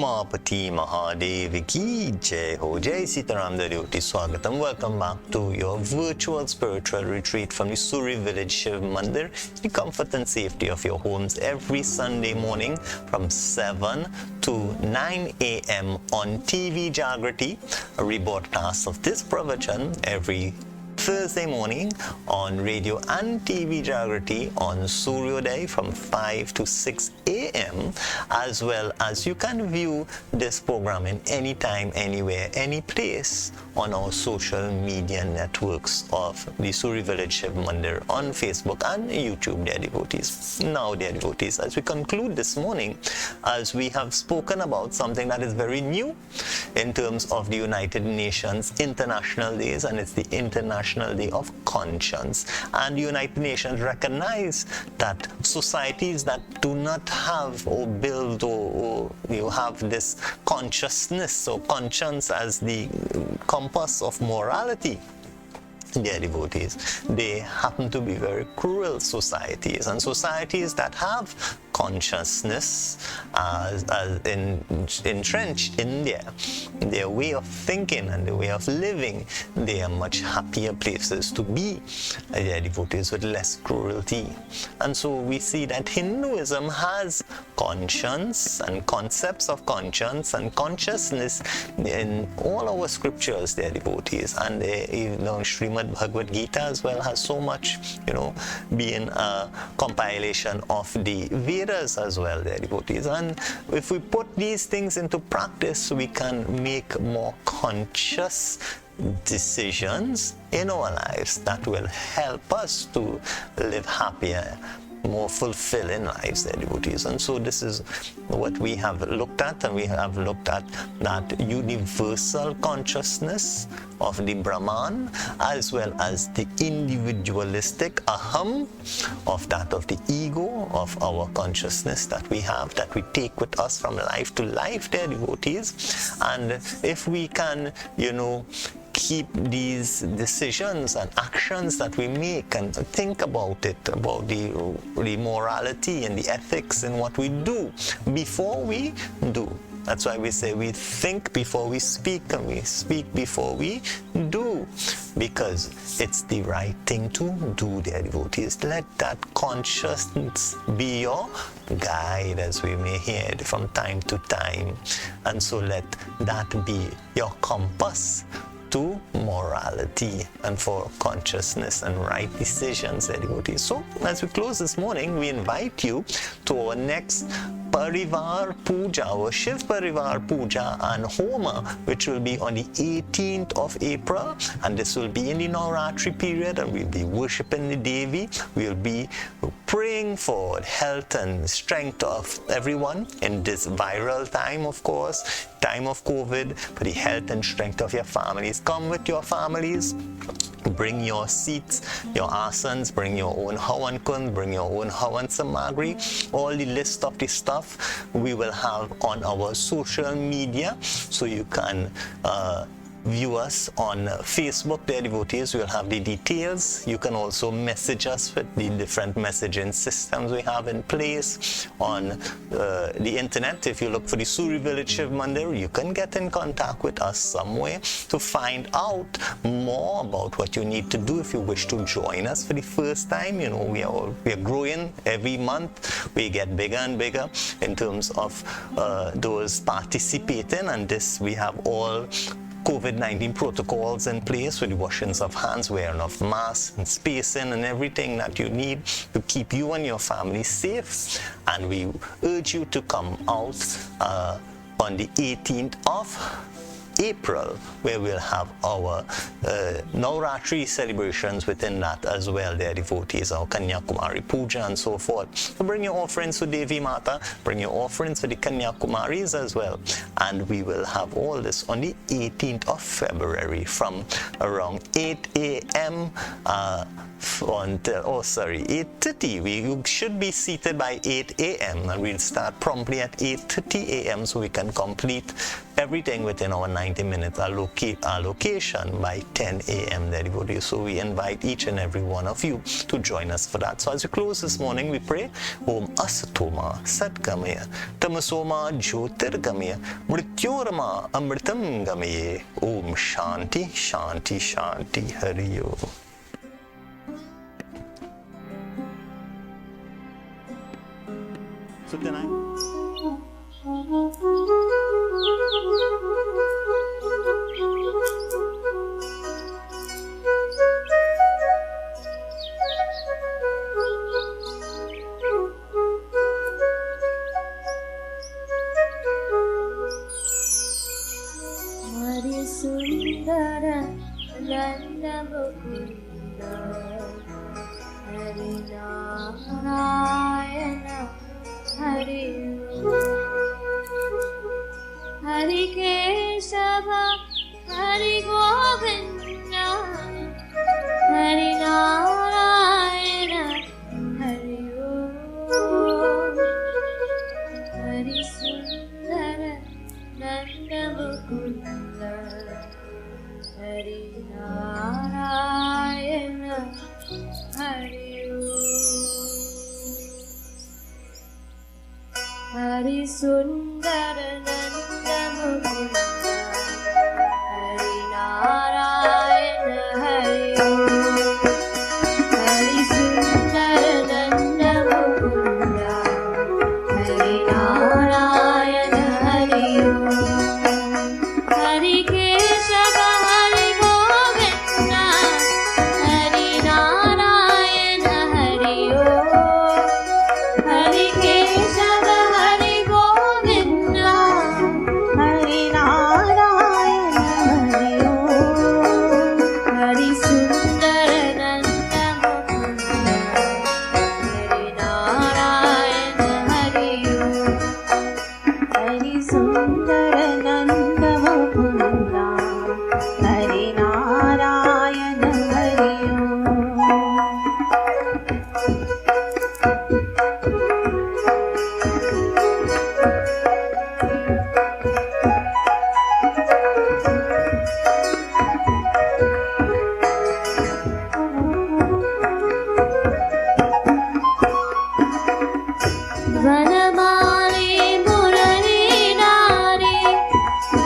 Umapati Mahadev ki Jai Ho. Jai Sitaram Devoti Swagatam. Welcome back to your virtual spiritual retreat from the Surrey Village Shiv Mandir, the comfort and safety of your homes, every Sunday morning from 7 to 9 a.m. on TV Jaagriti, a rebroadcast of this pravachan every Thursday morning on radio and TV Jaagriti on Suryodaya from 5 to 6 a.m. as well as you can view this program in any time, anywhere, any place on our social media networks of the Surrey Village Shiv Mandir on Facebook and YouTube, dear devotees. Now, dear devotees, as we conclude this morning, as we have spoken about something that is very new in terms of the United Nations International Days, and it's the International Day of Conscience. And the United Nations recognize that societies that do not have or build or you have this consciousness or conscience as the compass of morality, dear devotees, they happen to be very cruel societies, and societies that have consciousness entrenched in their way of thinking and their way of living, they are much happier places to be, dear devotees, with less cruelty. And so we see that Hinduism has conscience and concepts of conscience and consciousness in all our scriptures, dear devotees, and Srimad Bhagavad Gita as well has so much, being a compilation of the Vedas as well, dear devotees. And if we put these things into practice, we can make more conscious decisions in our lives that will help us to live happier, more fulfilling lives, dear devotees. And so this is what we have looked at, and we have looked at that universal consciousness of the Brahman, as well as the individualistic aham of that of the ego of our consciousness that we have, that we take with us from life to life, dear devotees. And if we can, keep these decisions and actions that we make and think about it, about the morality and the ethics in what we do before we do. That's why we say we think before we speak, and we speak before we do, because it's the right thing to do, dear devotees. Let that consciousness be your guide, as we may hear it from time to time. And so let that be your compass to morality and for consciousness and right decisions, dear devotees. So as we close this morning, we invite you to our next Parivar Puja, our Shiv Parivar Puja and Homa, which will be on the 18th of April, and this will be in the Navratri period, and we'll be worshipping the Devi. We'll be praying for health and strength of everyone in this viral time, of course, time of COVID, for the health and strength of your families. Come with your families. Bring your seats, your asanas, bring your own hawan kund, bring your own hawan samagri. All the list of the stuff we will have on our social media, so you can view us on Facebook, dear devotees. We'll have the details. You can also message us with the different messaging systems we have in place on the internet. If you look for the Surrey Village Shiv Mandir, you can get in contact with us some way to find out more about what you need to do if you wish to join us for the first time. We are growing every month. We get bigger and bigger in terms of those participating, and this we have all COVID-19 protocols in place with the washings of hands, wearing of masks and spacing and everything that you need to keep you and your family safe. And we urge you to come out on the 18th of April, where we'll have our Navratri celebrations within that as well, their devotees, our Kanyakumari Puja and so forth. So bring your offerings to Devi Mata, bring your offerings to the Kanyakumaris as well. And we will have all this on the 18th of February from around 8 a.m. Until 8:30. We should be seated by 8 a.m. and we'll start promptly at 8:30 a.m. so we can complete everything within our 90 minutes allocation by 10 a.m. devotees. So we invite each and every one of you to join us for that. So as we close this morning, we pray Om Asatoma Satgamaya Tamasoma Jyotirgamaya Mrityorama Amritam Gamaye Om Shanti Shanti Shanti Hari Om. So tonight Hari Sundara Nanda Mukunda Hari Narayana Hari Hari Keshava Hari Govinda Hari Narayana Hari Hari Sundara Nanda Mukunda Hari Narayana Hari Hari Sundara Nanda Mukunda Hari Narayana Hari Hari Sundara Nanda Mukunda Hari Narayana Hari Hari Keshava Hari Govinda Hari Narayana Hari Hari Keshava Hari Govinda Hari Narayana Hari Hari Sundara Nanda Mukunda Hari Narayana Hari Hari Sundara Nanda Mukunda Hari Narayana Hari Vanamali Murali Nari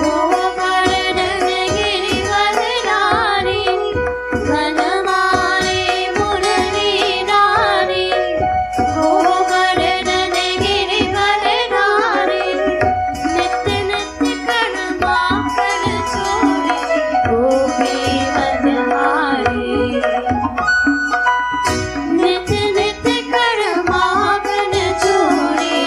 Govardhanagiri Vadari Vanamali Murali Nari Govardhanagiri Vadari Nitya Nitya Karma Chori Gopi Madhari Nitya Nitya Karma Chori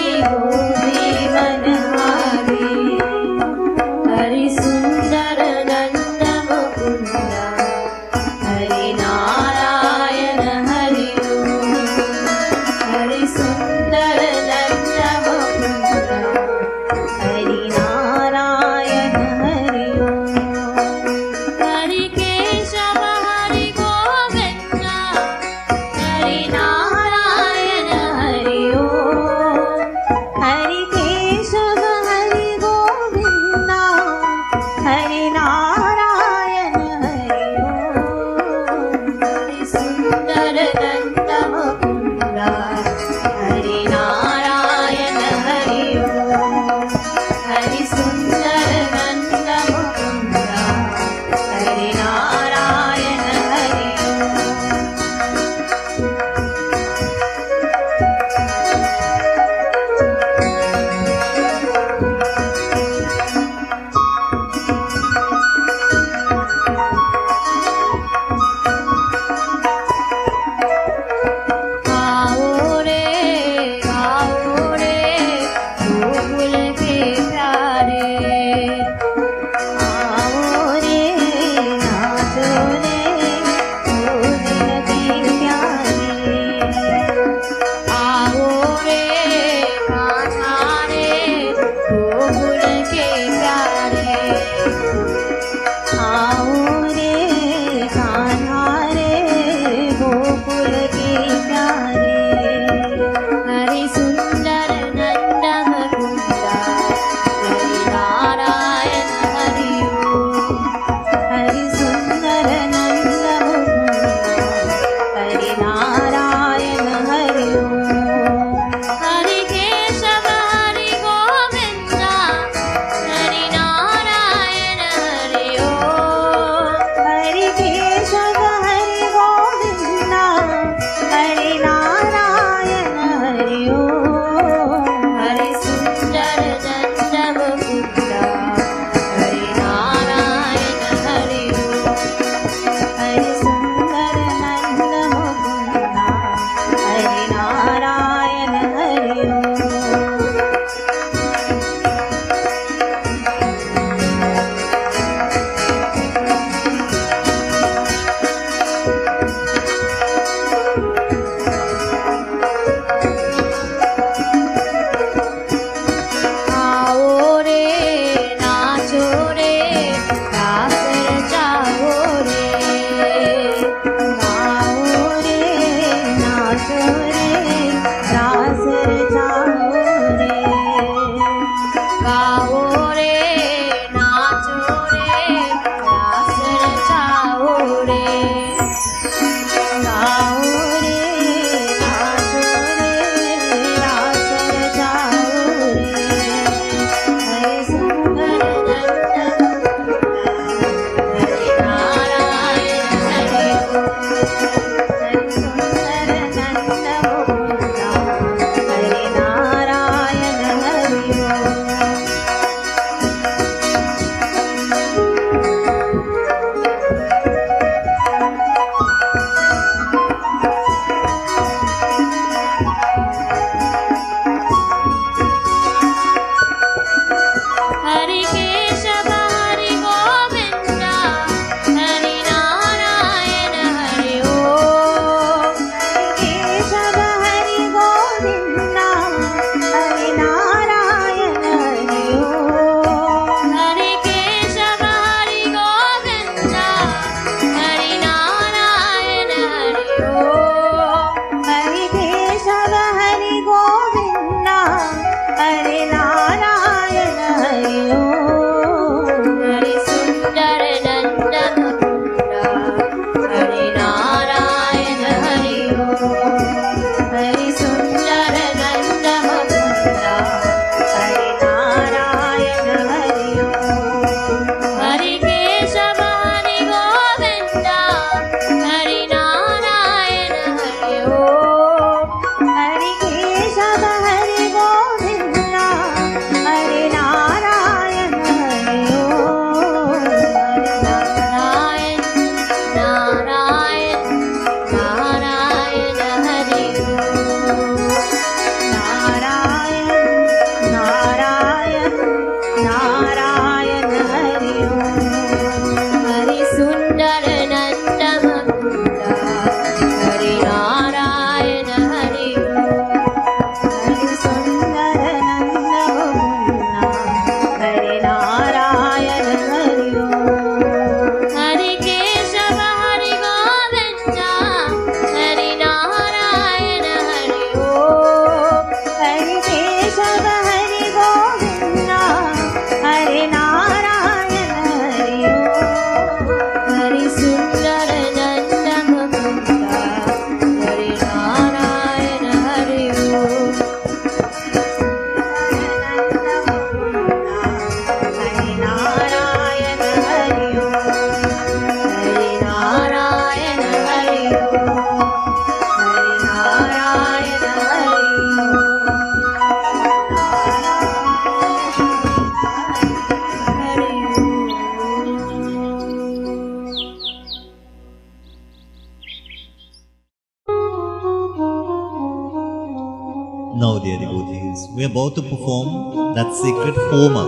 is we are about to perform that sacred homa,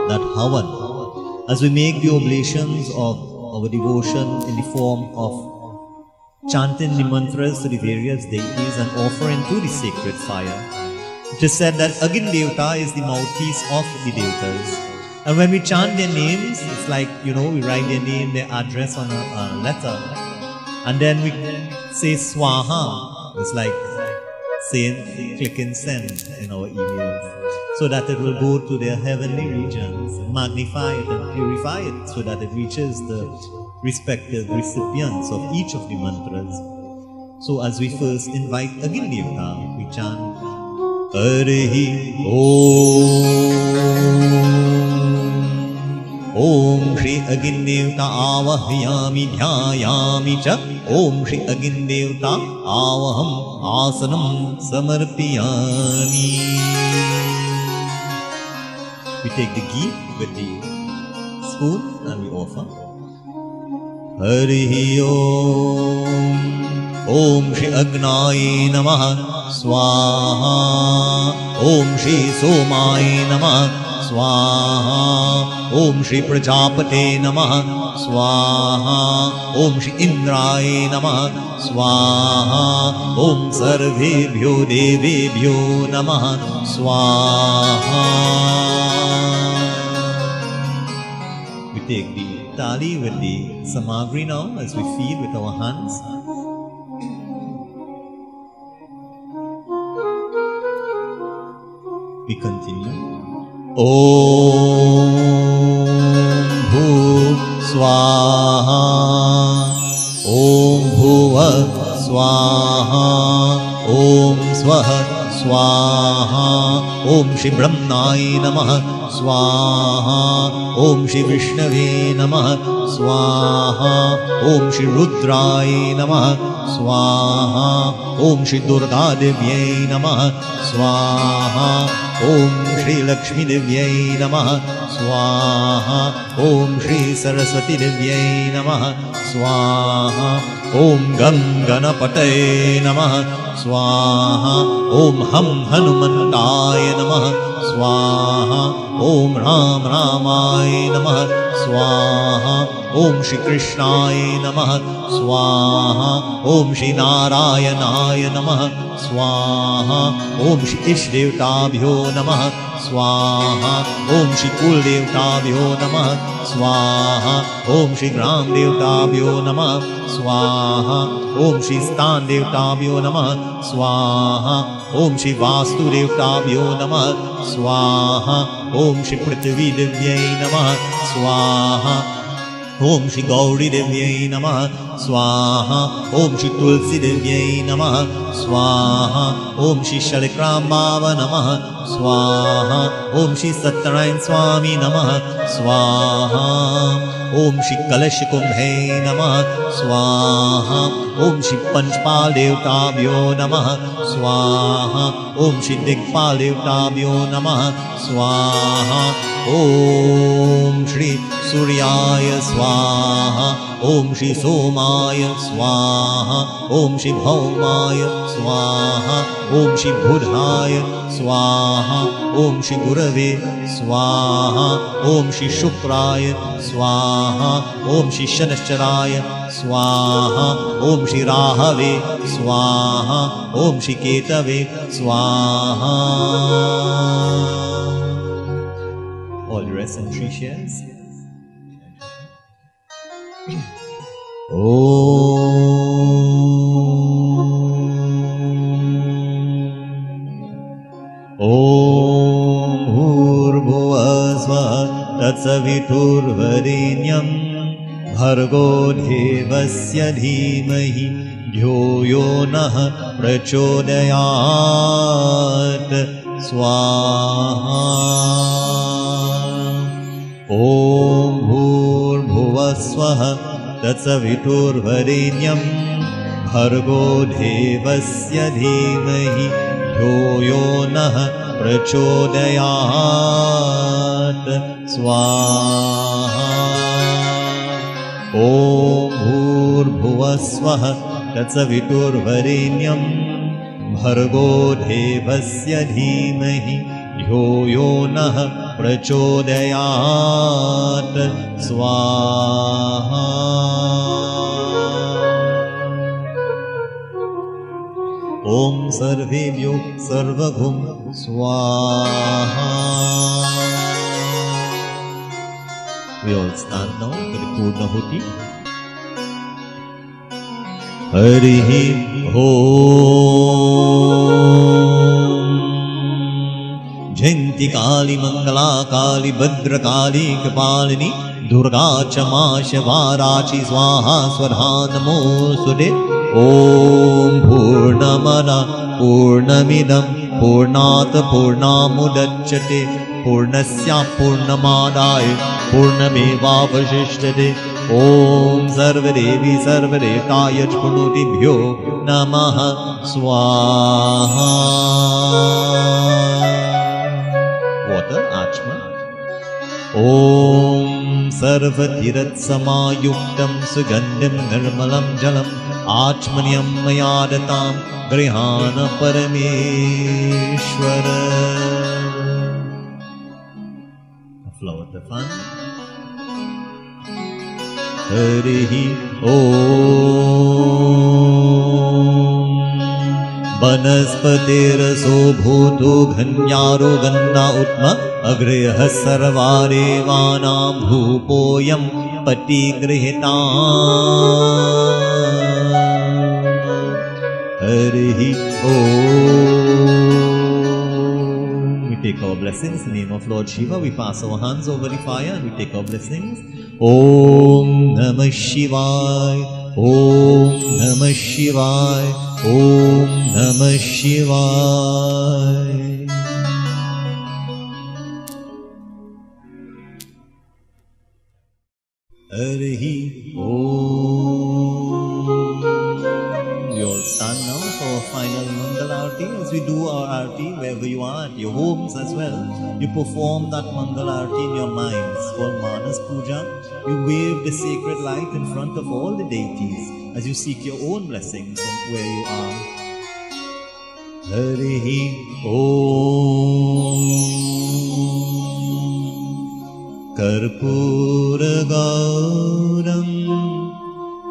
that havan, as we make the oblations of our devotion in the form of chanting the mantras to the various deities and offering to the sacred fire. It is said that Agin Devta is the mouthpiece of the Devtas. And when we chant their names, it's like, we write their name, their address on a letter. And then we say Swaha. It's like saying, click and send in our emails. So that it will go to their heavenly regions, magnify it and purify it so that it reaches the respective recipients of each of the mantras. So as we first invite Agin Devta, we chant Arihi Om Shri Agin Devta Avahyami Dhyayami Cha Om Shri Agin Devta Avaham Asanam Samarpiyami. We take the ghee with the spoon and we offer Harihi Om Shri Agnaye Namah Swaha Om Shri Somaya Namah Swaha Om Shri Prajapate Namah Swaha Om Shri Indraye Namah Swaha Om Sarvebhyo Devebhyo Namah Swaha. We take the tali with the samagri now as we feed with our hands. We continue. Om Bhu Swaha Om Bhuva Swaha Om Swaha Swaha Om Shri Brahmanaye Namah Swaha Om Shri Vishnave Namah Swaha Om Shri Rudraye Namah Swaha Om Shri Durga Devyai Namah Swaha Om Shri Lakshmi Devyai Namah Swaha Om Shri Saraswati Devyai Namah Swaha Om Gam Ganapataye Namah Swaha Om Ham Hanumantaya Namah Swaha Om Ram Ramaye Namah Swaha Om Shri Krishnaya Namah Swaha Om Shri Narayanaya Namah Swaha Om Shri Ishdevtabhyo Namah Swaha Om Shri Kuldevtabhyo Namah Swaha Om Shri Gram Devtabhyo Namah Swaha Om Shri Stan Devtabhyo Namah Swaha Om Shri Vastu Devtabhyo Namah Swaha Om Shri Prithvi Devyai Namah Swaha Om Shri Gauri Devyai Namah Swaha Om Shri Tulsi Devyai Namah Swaha Om Shri Shalikrambhava Namah Swaha Om Shri Satyarayana Swami Namah Swaha Om Shri Kalash Kumbhe Namah Swaha Om Shri Panchpal Devtabhyo Namah Swaha Om Shri Dikpal Devtabhyo Namah Swaha Om Shri Suryaya Swaha Om Shri Somaya Swaha Om Shri Bhaumaya Swaha Om Shri Budhaya Swaha Om Shri Gurave Swaha Om Shri Shukraya Swaha Om Shri Shanashcharaya Swaha Om Shri Rahave Swaha Om Shri Ketave Swaha. All the rest in 3 shares. Om Bhurbhuva Swaha Tatsaviturvarenyam Bhargo Devasya Dhimahi Dhyo Yo Nah Prachodayat Swaha. Om Bhurbhuva Swaha Tatsaviturvarenyam Bhargo Devasya Dhimahi Dhyo Yo Nah Prachodayat Swaha. Om Bhurbhuva Swaha Tatsaviturvarenyam भर्गो देवस्य धीमहि धियो यो नः प्रचोदयात् स्वाहा ॐ सर्वेभ्यो सर्वगुं स्वाहा We all stand now for the Purnahuti. Harihi Om Jayanti Kali Mangala Kali Bhadra Kali Kapalini Durga Chama Shivarachi Swaha Swadha Namosude Om Purnamana Purnamidam Purnat Purnamudachyate Purnasya Purnamadaya Purnamevavashishyate Om Sarvadevi Sarvadevaya Punutibhyo Namaha Swaha Water Achma Om Sarvatirat Samayuktam Sugandham Nirmalam Jalam Achmanyam Mayadatam Grihana Parameshwara Flow of the fun. Harihi Om Banaspatirasो bhuto ghanyaro ganna utma agrihah sarvadevanam bhupoyam patigrhitam Harihi Om We take our blessings in the name of Lord Shiva. We pass our hands over the fire and we take our blessings. Om Namah Shivaya. Om Namah Shivaya. Om Namah Shivaya. Harihi Om. We all stand now for our final Mangal Aarti. As we do our Aarti, wherever you are, at your homes as well, you perform that Mangal Aarti in your minds. For Manas Puja, you wave the sacred light in front of all the deities as you seek your own blessings from where you are. Harihi Om Karpura Gauram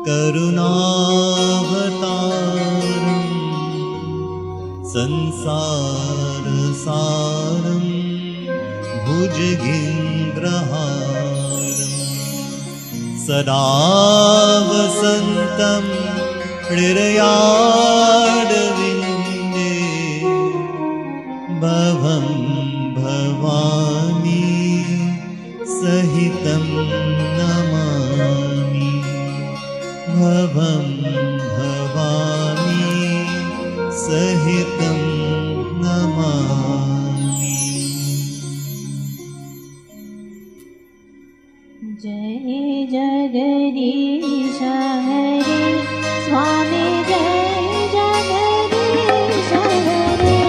Karunavataram Sansarasaram Bhujagindraharam Sada Vasantam Hridayadavinde Bhavam Bhavani Sahitam Namami Bhavam Bhavani Sahitam Namami Jai Jagadish Hare Swami Jai Jagadish Hare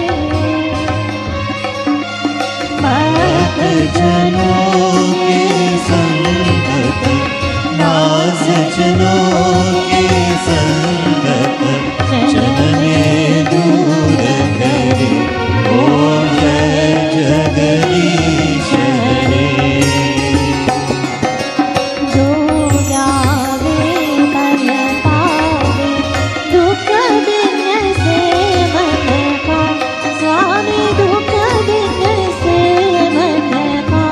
Bhakt जनों के संगत दास जनों के संगत चलने दूर करे ओम जय जगदीश हरे जो जावे मन पावे दुख दिन से मन का स्वामी दुख दिन से मन का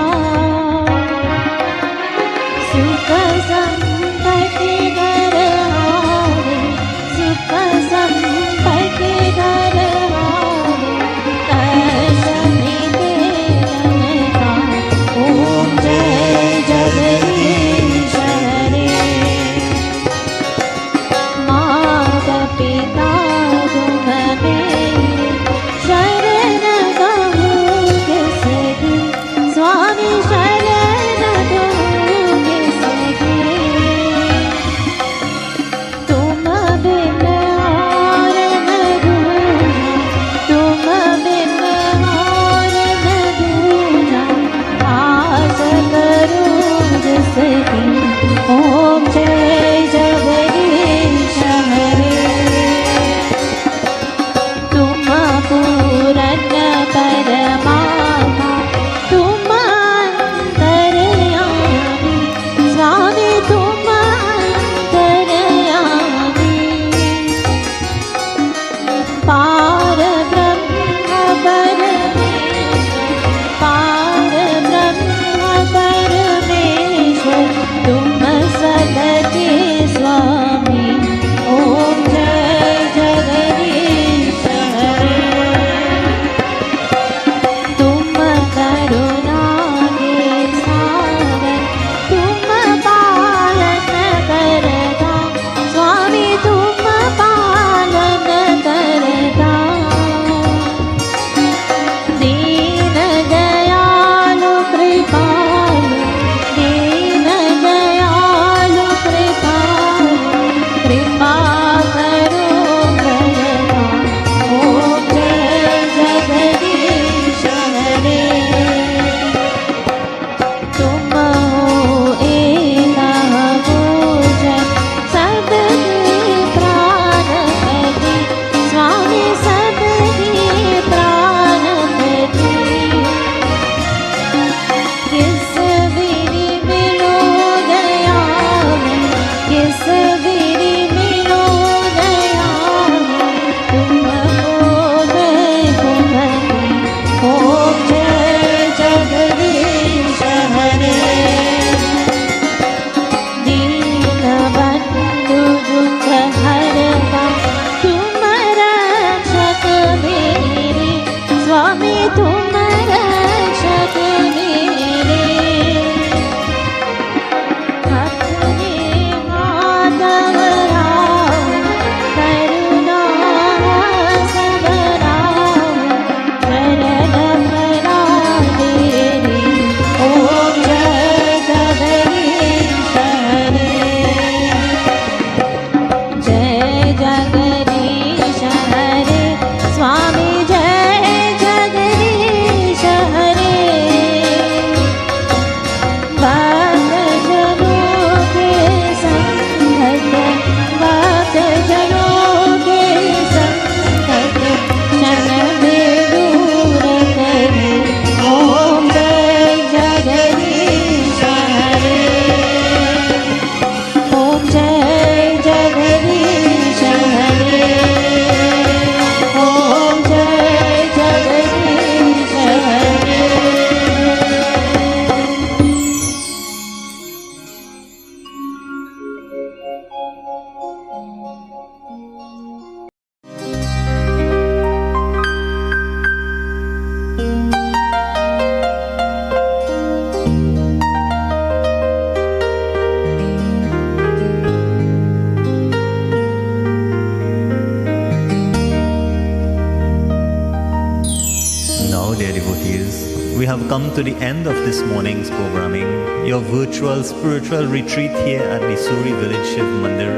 we have come to the end of this morning's programming, your virtual spiritual retreat here at the Surrey Village Shiv Mandir.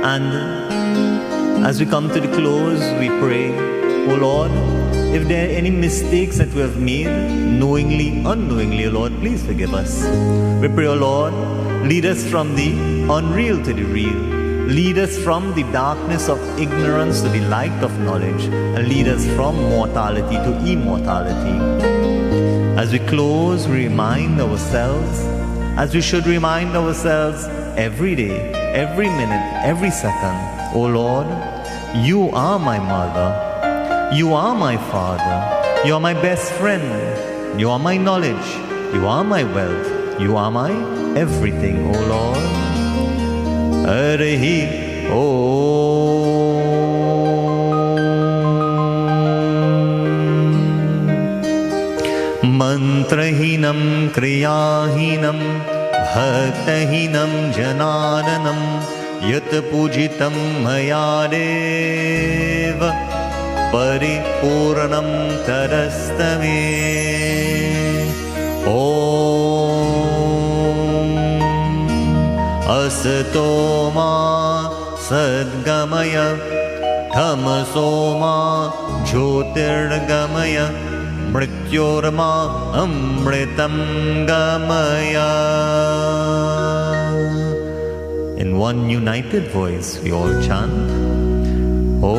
And as we come to the close, we pray, O Lord, if there are any mistakes that we have made, knowingly, unknowingly, O Lord, please forgive us. We pray, O Lord, lead us from the unreal to the real. Lead us from the darkness of ignorance to the light of knowledge, and lead us from mortality to immortality. As we close, we remind ourselves, as we should remind ourselves every day, every minute, every second, O Lord, you are my mother, you are my father, you are my best friend, you are my knowledge, you are my wealth, you are my everything, O Lord. Harihi Om. Mantrahinam kriyahinam bhaktahinam jananam yat pujitam mayadeva paripurnam tarastame. Asato ma sadgamaya tamaso ma jyotirgamaya mrityorma amritam gamaya. In one united voice we all chant Om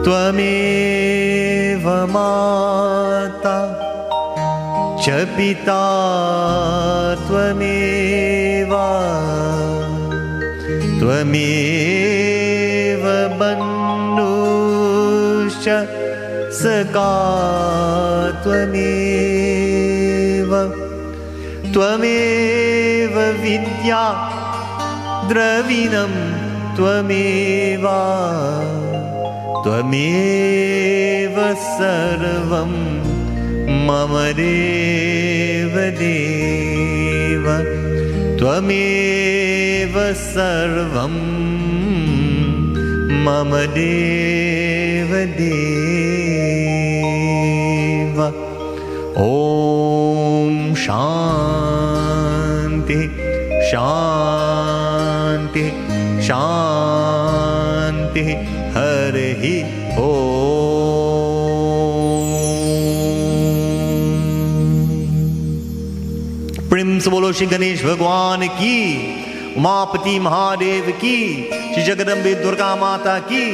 Tvameva Mata Pita Tvameva Tvameva Bandhuscha Saka Tvameva Tvameva Vidya Dravinam Tvameva Tvameva Sarvam Mama Deva Deva Tvameva Sarvam Mama Deva Deva. Om Shanti Shanti Shanti Harihi प्रेम से बोलो श्री गणेश भगवान की, उमापति महादेव की, श्री जगदम्बे दुर्गा माता की,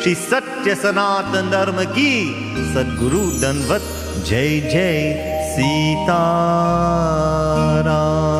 श्री सत्य सनातन धर्म की, सद्गुरु दंडवत जय जय सीताराम।